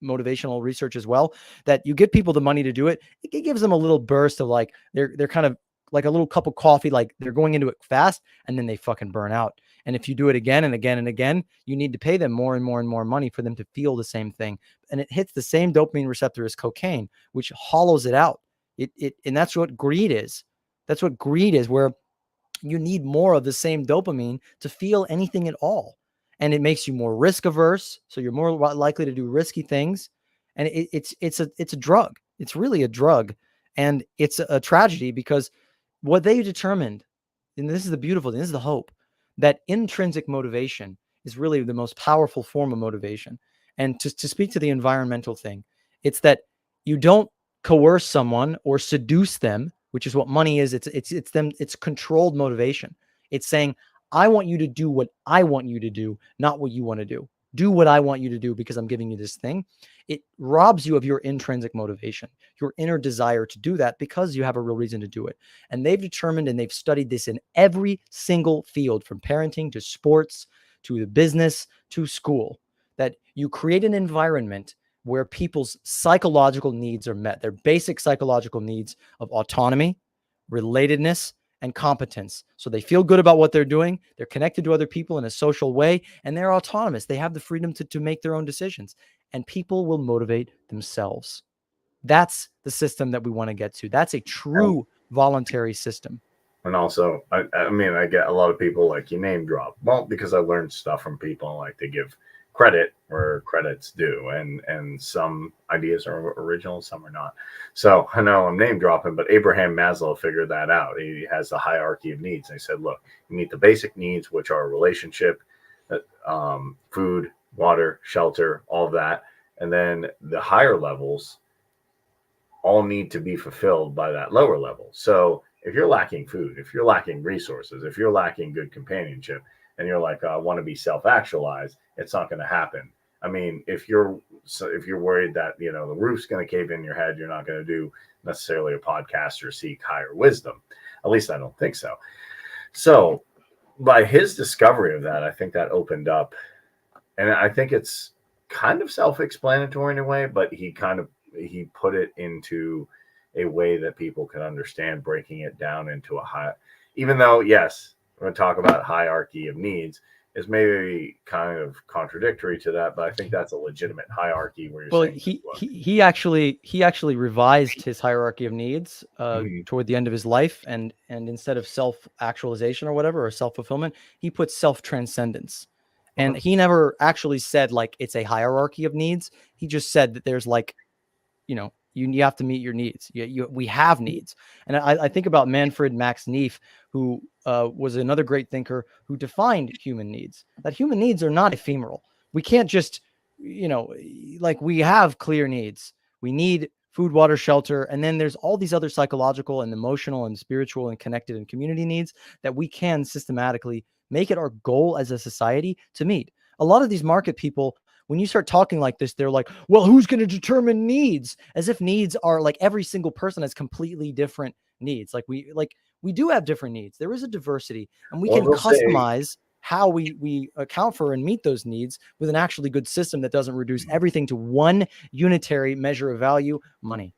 B: motivational research as well, that you give people the money to do it. It gives them a little burst of like, they're kind of like a little cup of coffee, like they're going into it fast, and then they fucking burn out. And if you do it again and again and again, you need to pay them more and more and more money for them to feel the same thing. And it hits the same dopamine receptor as cocaine, which hollows it out. And that's what greed is. That's what greed is, where you need more of the same dopamine to feel anything at all. And it makes you more risk averse. So you're more likely to do risky things. And it's a drug. It's really a drug. And it's a tragedy because what they determined, and this is the beautiful thing, this is the hope, that intrinsic motivation is really the most powerful form of motivation. And to speak to the environmental thing, it's that you don't coerce someone or seduce them, which is what money is. It's controlled motivation. It's saying, I want you to do what I want you to do, not what you want to do. Do what I want you to do because I'm giving you this thing. It robs you of your intrinsic motivation, your inner desire to do that because you have a real reason to do it. And they've determined, and they've studied this in every single field, from parenting to sports to the business to school, that you create an environment where people's psychological needs are met, their basic psychological needs of autonomy, relatedness, and competence. So they feel good about what they're doing. They're connected to other people in a social way, and they're autonomous. They have the freedom to make their own decisions, and people will motivate themselves. That's the system that we want to get to. That's a true voluntary system.
A: And also, I mean, I get a lot of people like, you name drop. Well, because I learned stuff from people, like they give credit where credit's due, and some ideas are original, some are not. So I know I'm name dropping, but Abraham Maslow figured that out. He has the hierarchy of needs. And he said, look, you meet the basic needs, which are relationship, food, water, shelter, all of that. And then the higher levels all need to be fulfilled by that lower level. So if you're lacking food, if you're lacking resources, if you're lacking good companionship, and you're like, I want to be self-actualized, it's not going to happen. I mean, if you're worried that, you know, the roof's going to cave in your head, you're not going to do necessarily a podcast or seek higher wisdom. At least I don't think so. So by his discovery of that, I think that opened up, and I think it's kind of self-explanatory in a way, but he put it into a way that people can understand, breaking it down into a high, even though, yes, we're going to talk about hierarchy of needs, is maybe kind of contradictory to that, but I think that's a legitimate hierarchy where you're saying,
B: he actually revised his hierarchy of needs toward the end of his life, and instead of self-actualization or whatever, or self-fulfillment, he put self-transcendence. And he never actually said like it's a hierarchy of needs. He just said that there's like, you know, you have to meet your needs. We have needs. And I think about Manfred Max Neef, who was another great thinker who defined human needs, that human needs are not ephemeral. We can't just, you know, like we have clear needs. We need food, water, shelter. And then there's all these other psychological and emotional and spiritual and connected and community needs that we can systematically make it our goal as a society to meet. A lot of these market people, when you start talking like this, they're like, well, who's going to determine needs? As if needs are like every single person has completely different needs. Like we do have different needs. There is a diversity, and we can customize how we account for and meet those needs with an actually good system that doesn't reduce everything to one unitary measure of value, money.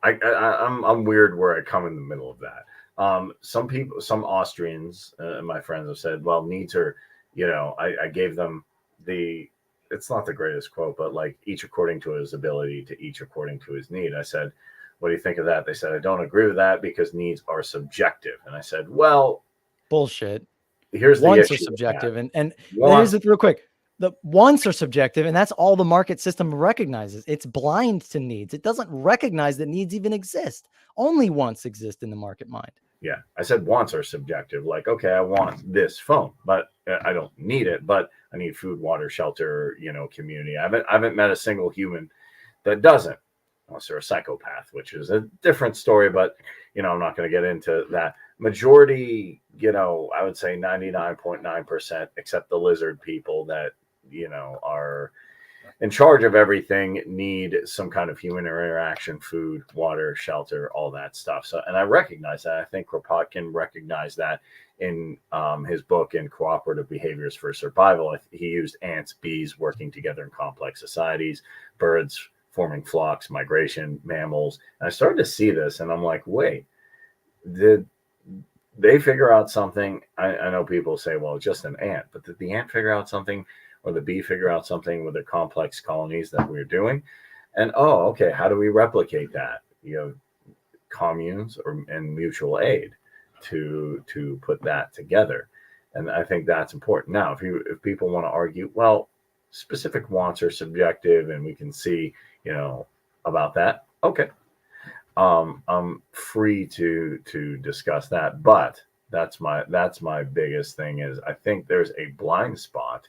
A: I'm weird where I come in the middle of that. Some Austrians and my friends have said, well, needs are, you know, I gave them it's not the greatest quote, but like each according to his ability to each according to his need. I said, what do you think of that? They said, I don't agree with that because needs are subjective. And I said, well,
B: bullshit.
A: Here's the
B: wants
A: issue
B: are subjective. And here's it real quick. The wants are subjective, and that's all the market system recognizes. It's blind to needs. It doesn't recognize that needs even exist. Only wants exist in the market mind.
A: Yeah, I said wants are subjective. Like, okay, I want this phone, but I don't need it. But I need food, water, shelter, you know, community. I haven't met a single human that doesn't, unless they're a psychopath, which is a different story. But you know, I'm not going to get into that. Majority, you know, I would say 99.9%, except the lizard people that, you know, are in charge of everything, need some kind of human interaction, food, water, shelter, all that stuff. So, and I recognize that. I think Kropotkin recognized that in his book in Cooperative Behaviors for Survival. He used ants, bees working together in complex societies, birds forming flocks, migration, mammals. And I started to see this, and I'm like, wait, did they figure out something? I know people say, well, it's just an ant, but did the ant figure out something, or the bee figure out something with the complex colonies that we're doing? And okay, how do we replicate that? You know, communes and mutual aid to put that together. And I think that's important. Now, if people want to argue, well, specific wants are subjective, and we can see, you know, about that. Okay, I'm free to discuss that, but that's my biggest thing is I think there's a blind spot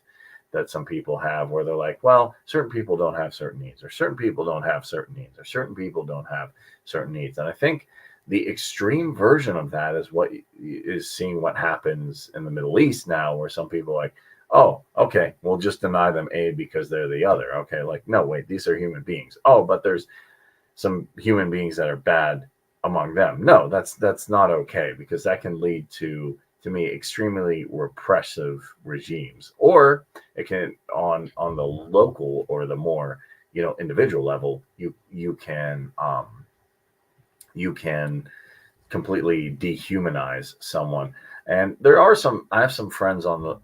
A: that some people have where they're like, well, certain people don't have certain needs, or certain people don't have certain needs, or certain people don't have certain needs. And I think the extreme version of that is what is seeing what happens in the Middle East now, where some people are like, oh, okay, we'll just deny them aid because they're the other. Okay, like, no, wait, these are human beings. Oh, but there's some human beings that are bad among them. No, that's not okay, because that can lead to me, extremely repressive regimes. Or it can, on the local or the more, you know, individual level, you can completely dehumanize someone. And there are some, I have some friends on the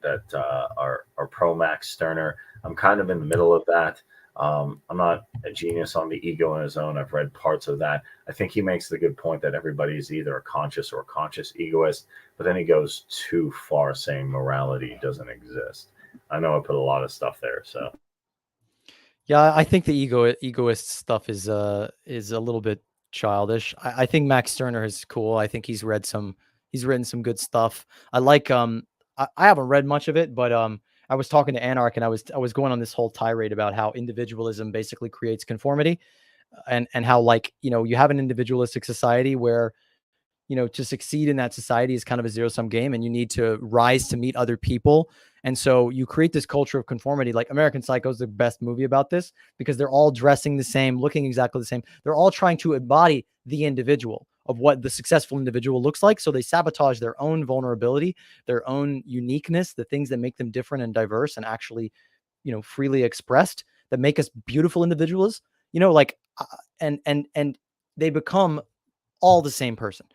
A: that are pro Max Stirner. I'm kind of in the middle of that. I'm not a genius on the ego in his own. I've read parts of that. I think he makes the good point that everybody's either a conscious or conscious egoist, but then he goes too far saying morality doesn't exist. I know I put a lot of stuff there, so
B: Yeah, I think the egoist stuff is a little bit childish. I think Max Stirner is cool. I think he's written some good stuff. I like I haven't read much of it, but I was talking to Anarch and I was going on this whole tirade about how individualism basically creates conformity, and how, like, you have an individualistic society where, to succeed in that society is kind of a zero sum game, and you need to rise to meet other people. And so you create this culture of conformity. Like American Psycho is the best movie about this, because they're all dressing the same, looking exactly the same. They're all trying to embody the individual, of what the successful individual looks like. So they sabotage their own vulnerability, their own uniqueness, the things that make them different and diverse and actually, freely expressed, that make us beautiful individuals, like, and they become all the same person.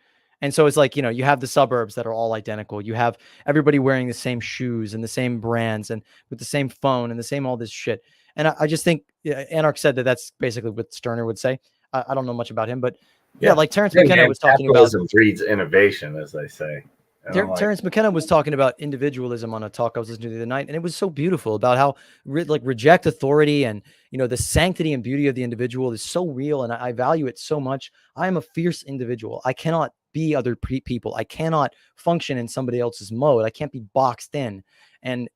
B: And so it's like, you have the suburbs that are all identical. You have everybody wearing the same shoes and the same brands and with the same phone and the same all this shit. And I just think, yeah, Anarch said that that's basically what Stirner would say. I don't know much about him, but yeah,
A: yeah.
B: like Terrence
A: Hey
B: McKenna
A: man,
B: was talking about
A: capitalism breeds innovation, as they say. And I'm like,
B: Terrence McKenna was talking about individualism on a talk I was listening to the other night, and it was so beautiful about how reject authority, and the sanctity and beauty of the individual is so real, and I value it so much. I am a fierce individual. I cannot be other people. I cannot function in somebody else's mode. I can't be boxed in, and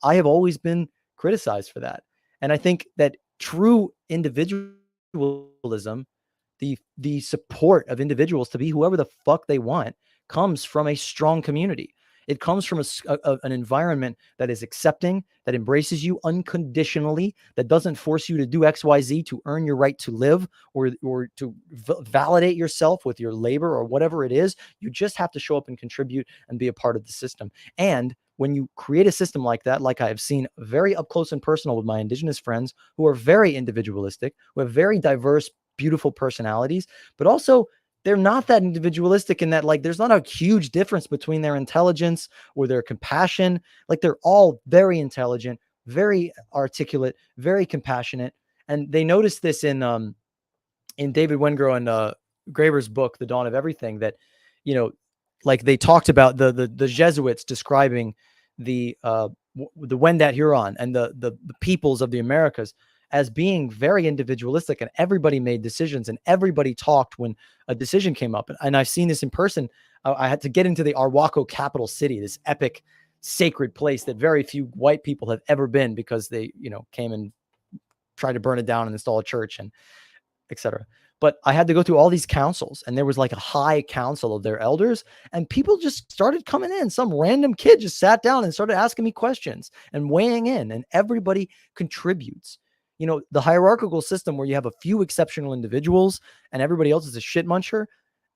B: I have always been criticized for that. And I think that true individualism, the support of individuals to be whoever the fuck they want, comes from a strong community. It comes from an environment that is accepting, that embraces you unconditionally, that doesn't force you to do XYZ to earn your right to live, or to validate yourself with your labor or whatever it is. You just have to show up and contribute and be a part of the system. And when you create a system like that, like I have seen very up close and personal with my indigenous friends who are very individualistic, who have very diverse, beautiful personalities, but also they're not that individualistic in that, like, there's not a huge difference between their intelligence or their compassion. Like, they're all very intelligent, very articulate, very compassionate. And they noticed this in David Wengrow and Graeber's book, The Dawn of Everything, that, like, they talked about the Jesuits describing the Wendat Huron and the peoples of the Americas as being very individualistic, and everybody made decisions and everybody talked when a decision came up. And I've seen this in person. I had to get into the Arhuaco capital city, this epic sacred place that very few white people have ever been, because they, came and tried to burn it down and install a church and etc. But I had to go through all these councils, and there was like a high council of their elders, and people just started coming in. Some random kid just sat down and started asking me questions and weighing in, and everybody contributes. The hierarchical system where you have a few exceptional individuals and everybody else is a shit muncher,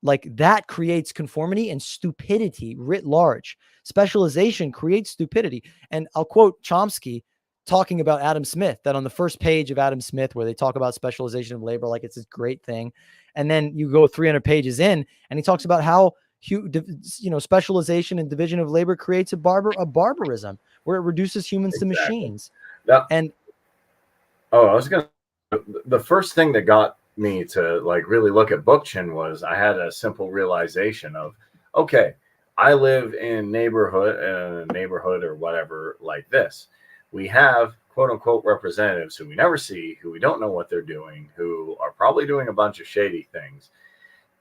B: like, that creates conformity and stupidity writ large. Specialization creates stupidity. And I'll quote Chomsky talking about Adam Smith, that on the first page of Adam Smith, where they talk about specialization of labor like it's this great thing, and then you go 300 pages in and he talks about how specialization and division of labor creates a barbarism where it reduces humans to
A: exactly.
B: machines.
A: That,
B: And
A: oh, I was gonna. The first thing that got me to like really look at Bookchin was I had a simple realization of, okay, I live in a neighborhood or whatever like this. We have quote unquote representatives who we never see, who we don't know what they're doing, who are probably doing a bunch of shady things.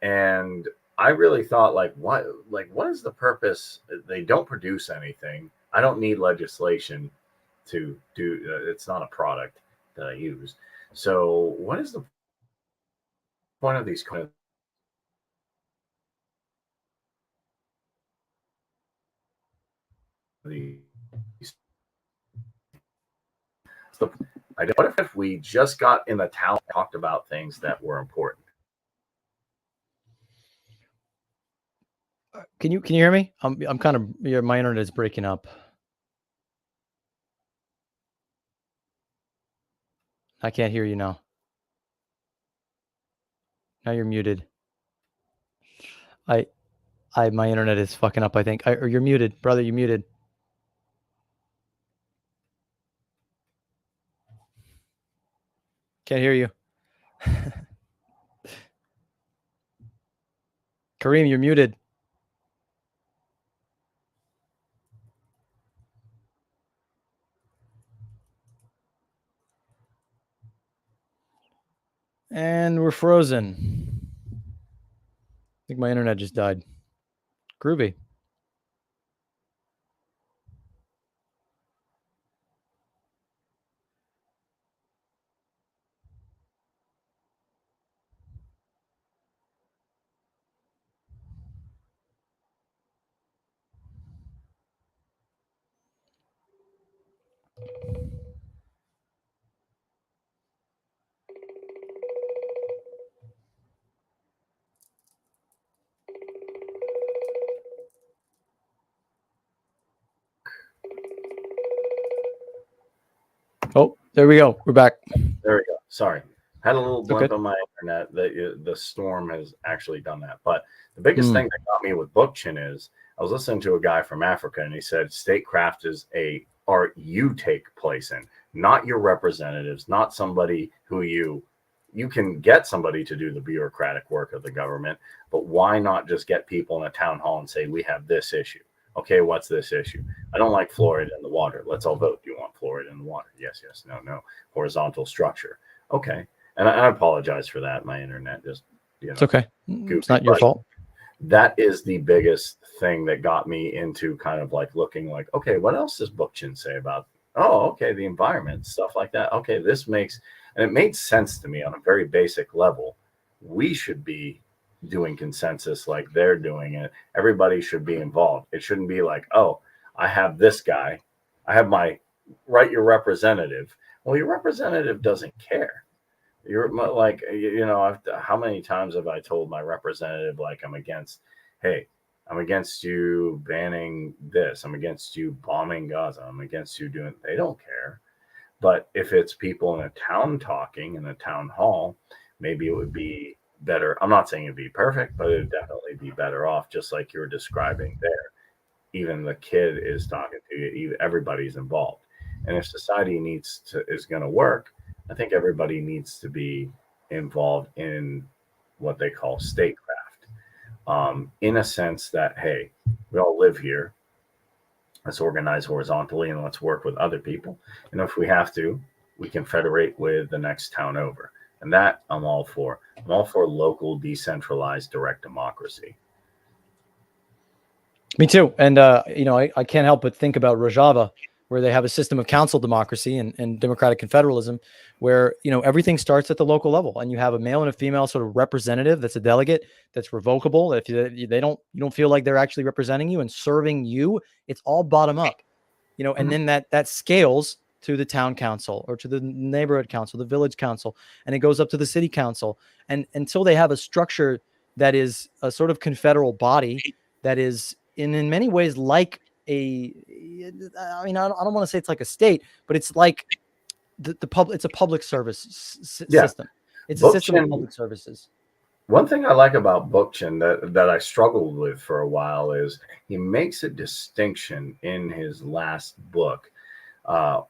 A: And I really thought, what is the purpose? They don't produce anything. I don't need legislation to do. It's not a product that I use. So, what is the point of these kind of these? So, what if we just got in the town and talked about things that were important?
B: can you hear me? I'm kind of, my internet is breaking up. I can't hear you now. Now you're muted. My internet is fucking up, I think. Or you're muted, brother. You're muted. Can't hear you. Kareem, you're muted. And we're frozen. I think my internet just died. Groovy. Oh, there we go. We're back.
A: There we go. Sorry. Had a little blimp on my internet. The storm has actually done that. But the biggest thing that got me with Bookchin is I was listening to a guy from Africa, and he said statecraft is a art you take place in, not your representatives, not somebody who you can get somebody to do the bureaucratic work of the government, but why not just get people in a town hall and say, we have this issue. Okay, what's this issue? I don't like fluoride in the water. Let's all vote. Do you want fluoride in the water? Yes, yes, no, no. Horizontal structure. Okay. And I apologize for that. My internet just,
B: it's okay.
A: Goofy.
B: It's not your fault.
A: That is the biggest thing that got me into kind of like looking like, okay, what else does Bookchin say about, oh, okay, the environment, stuff like that. Okay, this makes, and it made sense to me on a very basic level. We should be doing consensus like they're doing it. Everybody should be involved. It shouldn't be like, oh, I have this guy. I have my write your representative. Well, your representative doesn't care. You're like, how many times have I told my representative, like, I'm against you banning this. I'm against you bombing Gaza. I'm against you doing, they don't care. But if it's people in a town talking in a town hall, maybe it would be better. I'm not saying it'd be perfect, but it'd definitely be better off, just like you're describing there. Even the kid is talking to you, everybody's involved. And if society is going to work, I think everybody needs to be involved in what they call statecraft, in a sense that, hey, we all live here. Let's organize horizontally and let's work with other people. And if we have to, we can federate with the next town over. And that I'm all for. I'm all for local, decentralized, direct democracy.
B: Me too. And, I can't help but think about Rojava, where they have a system of council democracy and democratic confederalism, where, everything starts at the local level, and you have a male and a female sort of representative that's a delegate that's revocable. If you don't feel like they're actually representing you and serving you, it's all bottom up, and then that scales to the town council or to the neighborhood council, the village council, and it goes up to the city council. And until they have a structure that is a sort of confederal body that is in many ways like I don't want to say it's like a state, but it's like it's a public service system. It's a system of public services.
A: One thing I like about Bookchin that I struggled with for a while is he makes a distinction in his last book,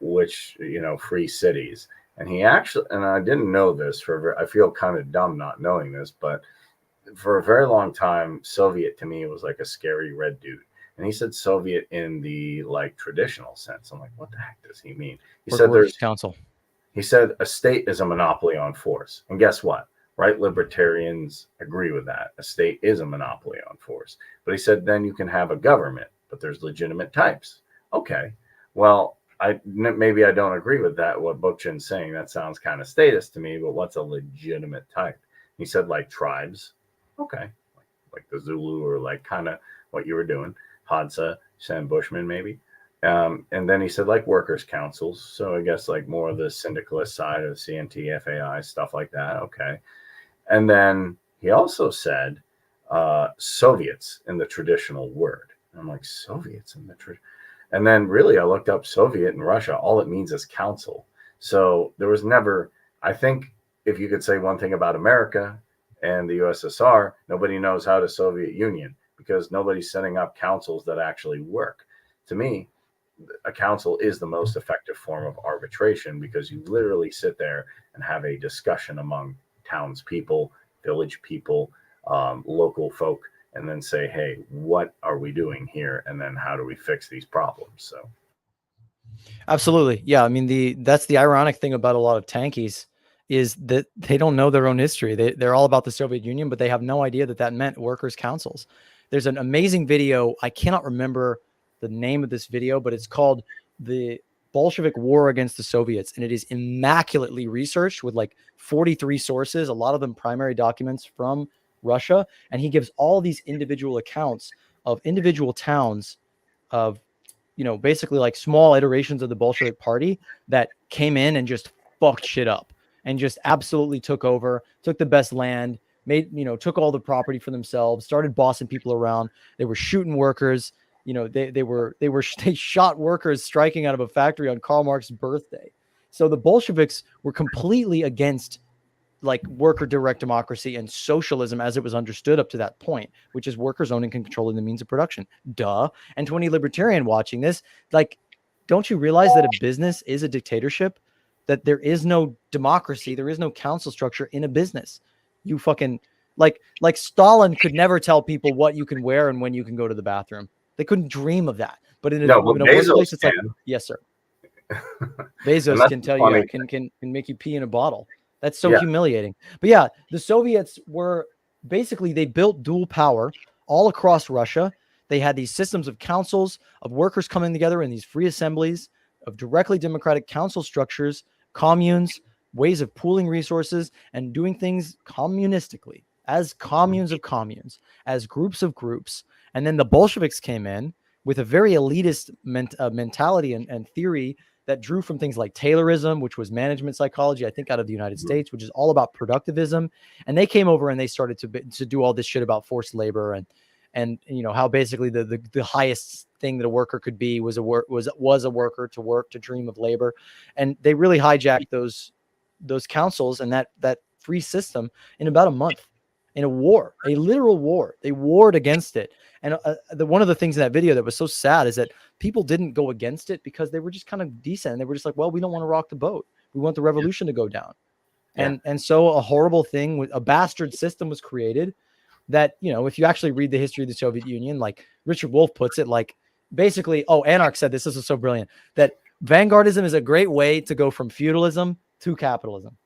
A: which, Free Cities. And he actually, and I didn't know this I feel kind of dumb not knowing this, but for a very long time, Soviet to me was like a scary red dude. And he said Soviet in the like traditional sense. I'm like, what the heck does he mean? He said there's council. He said a state is a monopoly on force. And guess what? Right? Libertarians agree with that. A state is a monopoly on force. But he said then you can have a government, but there's legitimate types. Okay. Well, maybe I don't agree with that. What Bookchin's saying, that sounds kind of statist to me, but what's a legitimate type? He said like tribes. Okay. Like the Zulu, or like kind of what you were doing. Hadza, Sam Bushman, maybe. And then he said like workers' councils. So I guess like more of the syndicalist side of CNT, FAI, stuff like that. Okay. And then he also said Soviets in the traditional word. And I'm like, Soviets in the and then really I looked up Soviet in Russia. All it means is council. So there was never, I think if you could say one thing about America, and the USSR, nobody knows how to Soviet Union because nobody's setting up councils that actually work. To me, a council is the most effective form of arbitration because you literally sit there and have a discussion among townspeople, village people, local folk, and then say, hey, what are we doing here? And then how do we fix these problems? So,
B: Absolutely. Yeah. I mean, that's the ironic thing about a lot of tankies is that they don't know their own history. They're all about the Soviet Union, but they have no idea that that meant workers' councils. There's an amazing video. I cannot remember the name of this video, but it's called The Bolshevik War Against the Soviets. And it is immaculately researched with like 43 sources, a lot of them primary documents from Russia. And he gives all these individual accounts of individual towns of, you know, basically like small iterations of the Bolshevik party that came in and just fucked shit up and just absolutely took over, took the best land, made, you know, took all the property for themselves, started bossing people around. They were shooting workers. You know, they shot workers striking out of a factory on Karl Marx's birthday. So the Bolsheviks were completely against like worker direct democracy and socialism as it was understood up to that point, which is workers owning and controlling the means of production. Duh. And to any libertarian watching this, like, don't you realize that a business is a dictatorship? That there is no democracy, there is no council structure in a business. You fucking like Stalin could never tell people what you can wear and when you can go to the bathroom. They couldn't dream of that. But in a workplace, it's like, yes, sir. Bezos can tell you, can make you pee in a bottle. That's so humiliating. But yeah, the Soviets were basically, they built dual power all across Russia. They had these systems of councils, of workers coming together in these free assemblies, of directly democratic council structures, communes, ways of pooling resources and doing things communistically, as communes of communes, as groups of groups. And then the Bolsheviks came in with a very elitist mentality and theory that drew from things like Taylorism, which was management psychology, I think out of the United States, which is all about productivism. And they came over and they started to do all this shit about forced labor and you know how basically the highest thing that a worker could be was a worker to work, to dream of labor. And they really hijacked those councils and that free system in about a month, in a war, a literal war. They warred against it. And one of the things in that video that was so sad is that people didn't go against it because they were just kind of decent. And they were just like, well, we don't want to rock the boat. We want the revolution to go down. And so a horrible thing, with a bastard system was created that, you know, if you actually read the history of the Soviet Union, like Richard Wolff puts it, like basically, Anarch said this is so brilliant, that vanguardism is a great way to go from feudalism to capitalism.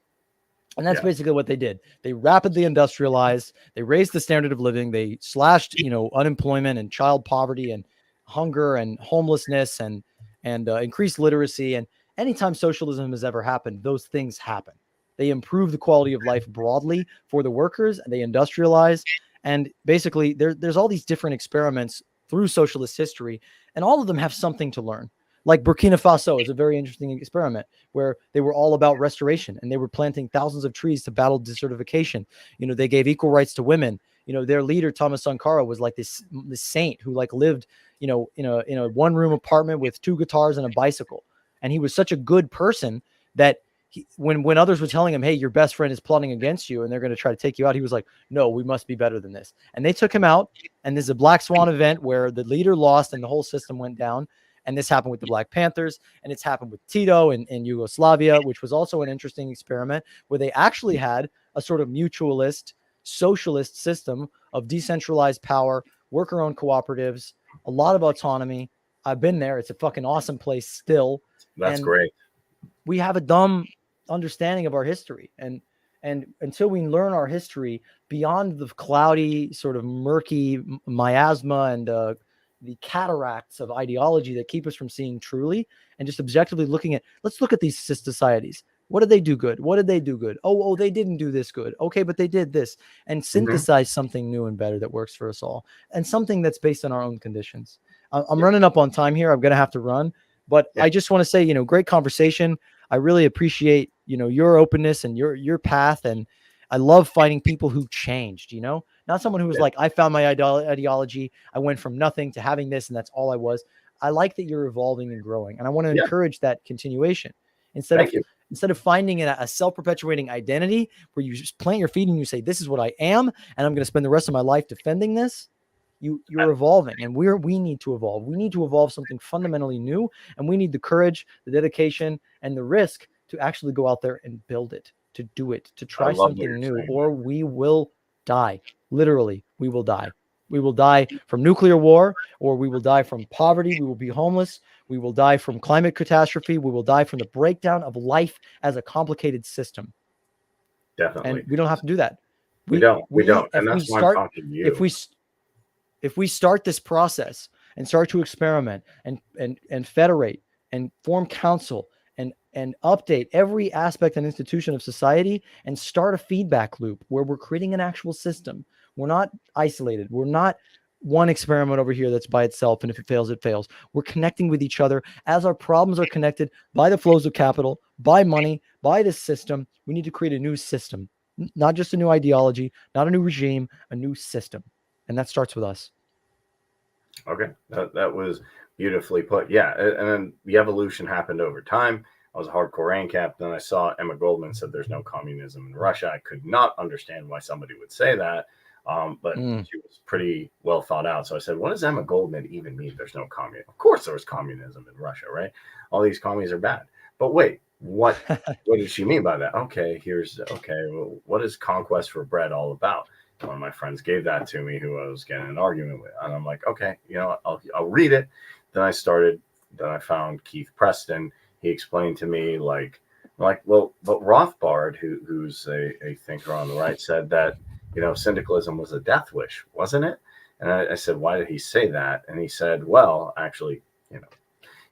B: And that's basically what they did. They rapidly industrialized. They raised the standard of living. They slashed, you know, unemployment and child poverty and hunger and homelessness and increased literacy. And anytime socialism has ever happened, those things happen. They improve the quality of life broadly for the workers. And they industrialize. And basically, there's all these different experiments through socialist history, and all of them have something to learn. Like Burkina Faso is a very interesting experiment where they were all about restoration and they were planting thousands of trees to battle desertification. You know, they gave equal rights to women. You know, their leader, Thomas Sankara, was like this saint who like lived, you know, in a one-room apartment with 2 guitars and a bicycle. And he was such a good person that when others were telling him, hey, your best friend is plotting against you and they're going to try to take you out, he was like, no, we must be better than this. And they took him out. And there's a Black Swan event where the leader lost and the whole system went down. And this happened with the Black Panthers, and it's happened with Tito in Yugoslavia, which was also an interesting experiment where they actually had a sort of mutualist, socialist system of decentralized power, worker-owned cooperatives, a lot of autonomy. I've been there. It's a fucking awesome place still.
A: That's great.
B: We have a dumb understanding of our history. And until we learn our history beyond the cloudy, sort of murky miasma and the cataracts of ideology that keep us from seeing truly and just objectively looking at, let's look at these societies. What did they do good? What did they do good? Oh, they didn't do this good. Okay, but they did this, and synthesize something new and better that works for us all, and something that's based on our own conditions. I'm running up on time here. I'm going to have to run, but I just want to say, you know, great conversation. I really appreciate, you know, your openness and your path. And I love finding people who changed, you know, not someone who was like, I found my ideology. I went from nothing to having this, and that's all I was. I like that you're evolving and growing. And I want to encourage that continuation instead of Instead of finding a self-perpetuating identity where you just plant your feet and you say, this is what I am, and I'm going to spend the rest of my life defending this, you're evolving, and we need to evolve. We need to evolve something fundamentally new, and we need the courage, the dedication, and the risk to actually go out there and build it, to do it, to try something new, or we will die. Literally, we will die. We will die from nuclear war, or we will die from poverty. We will be homeless. We will die from climate catastrophe. We will die from the breakdown of life as a complicated system.
A: Definitely.
B: And we don't have to do that.
A: We don't. And that's why I'm talking to you.
B: If we start this process and start to experiment and federate and form council and update every aspect and institution of society and start a feedback loop where we're creating an actual system. We're not isolated. We're not one experiment over here that's by itself, and if it fails, it fails. We're connecting with each other as our problems are connected by the flows of capital, by money, by this system. We need to create a new system, not just a new ideology, not a new regime, a new system. And that starts with us.
A: Okay, that was beautifully put. Yeah, and then the evolution happened over time. I was a hardcore ANCAP. Then I saw Emma Goldman said there's no communism in Russia. I could not understand why somebody would say that, but she was pretty well thought out. So I said, what does Emma Goldman even mean? There's no communism. Of course there was communism in Russia, right? All these commies are bad. But wait, what did she mean by that? Okay, well, what is conquest for bread all about? One of my friends gave that to me, who I was getting an argument with, and I'm like, okay, I'll read it. Then I found Keith Preston. He explained to me like, well, but Rothbard, who's a thinker on the right, said that, syndicalism was a death wish, wasn't it? And I said, why did he say that? And he said, well, actually,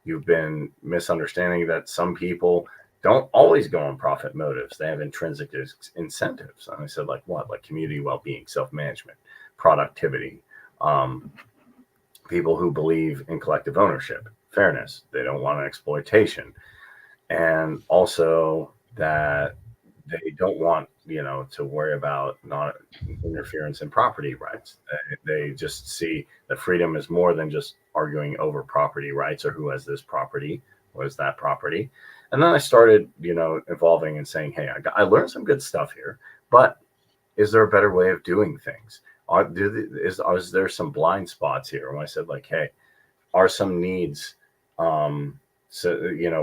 A: you've been misunderstanding that some people don't always go on profit motives. They have intrinsic incentives. And I said, like what? Like community well-being, self-management, productivity, people who believe in collective ownership, fairness. They don't want exploitation. And also that they don't want, to worry about non-interference in property rights. They just see that freedom is more than just arguing over property rights or who has this property, what is that property. And then I started, evolving and saying, hey, I learned some good stuff here, but is there a better way of doing things? Is there some blind spots here? And I said, like, hey, are some needs, so,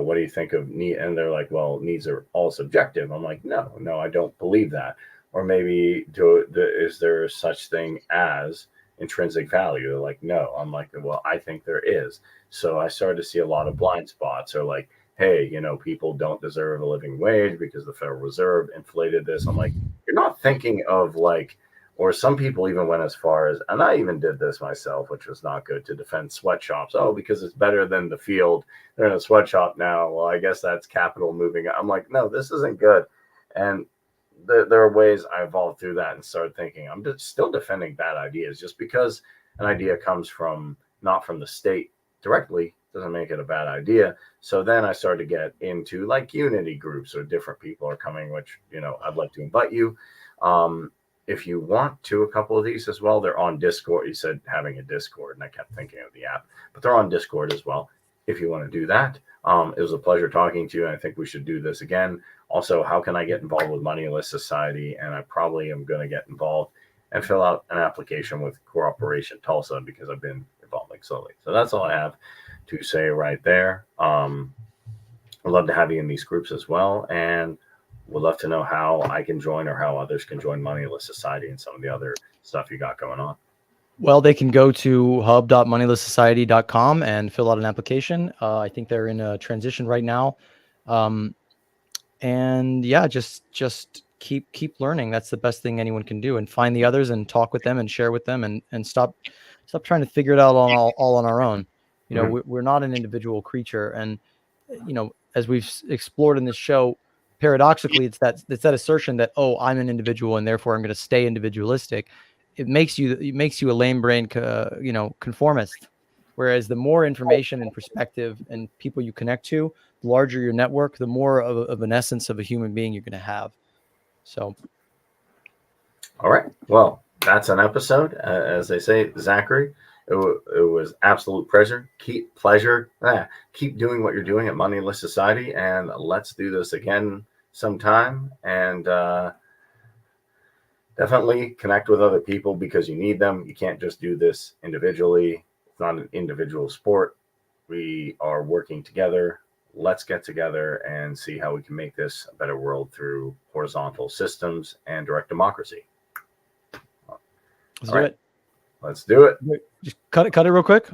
A: what do you think of need? And they're like, well, needs are all subjective. I'm like, no, I don't believe that. Or maybe is there such thing as intrinsic value? They're like, no. I'm like, well, I think there is. So I started to see a lot of blind spots, or like, hey, people don't deserve a living wage because the Federal Reserve inflated this. I'm like, you're not thinking of like, or some people even went as far as, and I even did this myself, which was not good, to defend sweatshops. Oh, because it's better than the field. They're in a sweatshop now. Well, I guess that's capital moving. I'm like, no, this isn't good. And there are ways I evolved through that and started thinking, I'm still defending bad ideas. Just because an idea comes not from the state directly doesn't make it a bad idea. So then I started to get into like unity groups, or different people are coming, which, I'd like to invite you. If you want to, a couple of these as well, they're on Discord. You said having a Discord, and I kept thinking of the app, but they're on Discord as well. If you want to do that, it was a pleasure talking to you. And I think we should do this again. Also, how can I get involved with Moneyless Society? And I probably am going to get involved and fill out an application with Cooperation Tulsa, because I've been evolving slowly. So that's all I have to say right there. I'd love to have you in these groups as well. And would love to know how I can join, or how others can join Moneyless Society and some of the other stuff you got going on.
B: Well, they can go to hub.moneylesssociety.com and fill out an application. I think they're in a transition right now. And yeah, just keep learning. That's the best thing anyone can do, and find the others and talk with them and share with them, and stop trying to figure it out all on our own. We're not an individual creature. And, as we've explored in this show, paradoxically, it's that assertion that, oh, I'm an individual and therefore I'm going to stay individualistic. It makes you a lame brain, conformist. Whereas the more information and perspective and people you connect to, the larger your network, the more of an essence of a human being you're going to have. So.
A: All right. Well, that's an episode, as they say, Zachary. It was absolute pleasure. Keep doing what you're doing at Moneyless Society, and let's do this again sometime. And definitely connect with other people because you need them. You can't just do this individually. It's not an individual sport. We are working together. Let's get together and see how we can make this a better world through horizontal systems and direct democracy.
B: Let's do it.
A: Let's do it.
B: Just cut it real quick.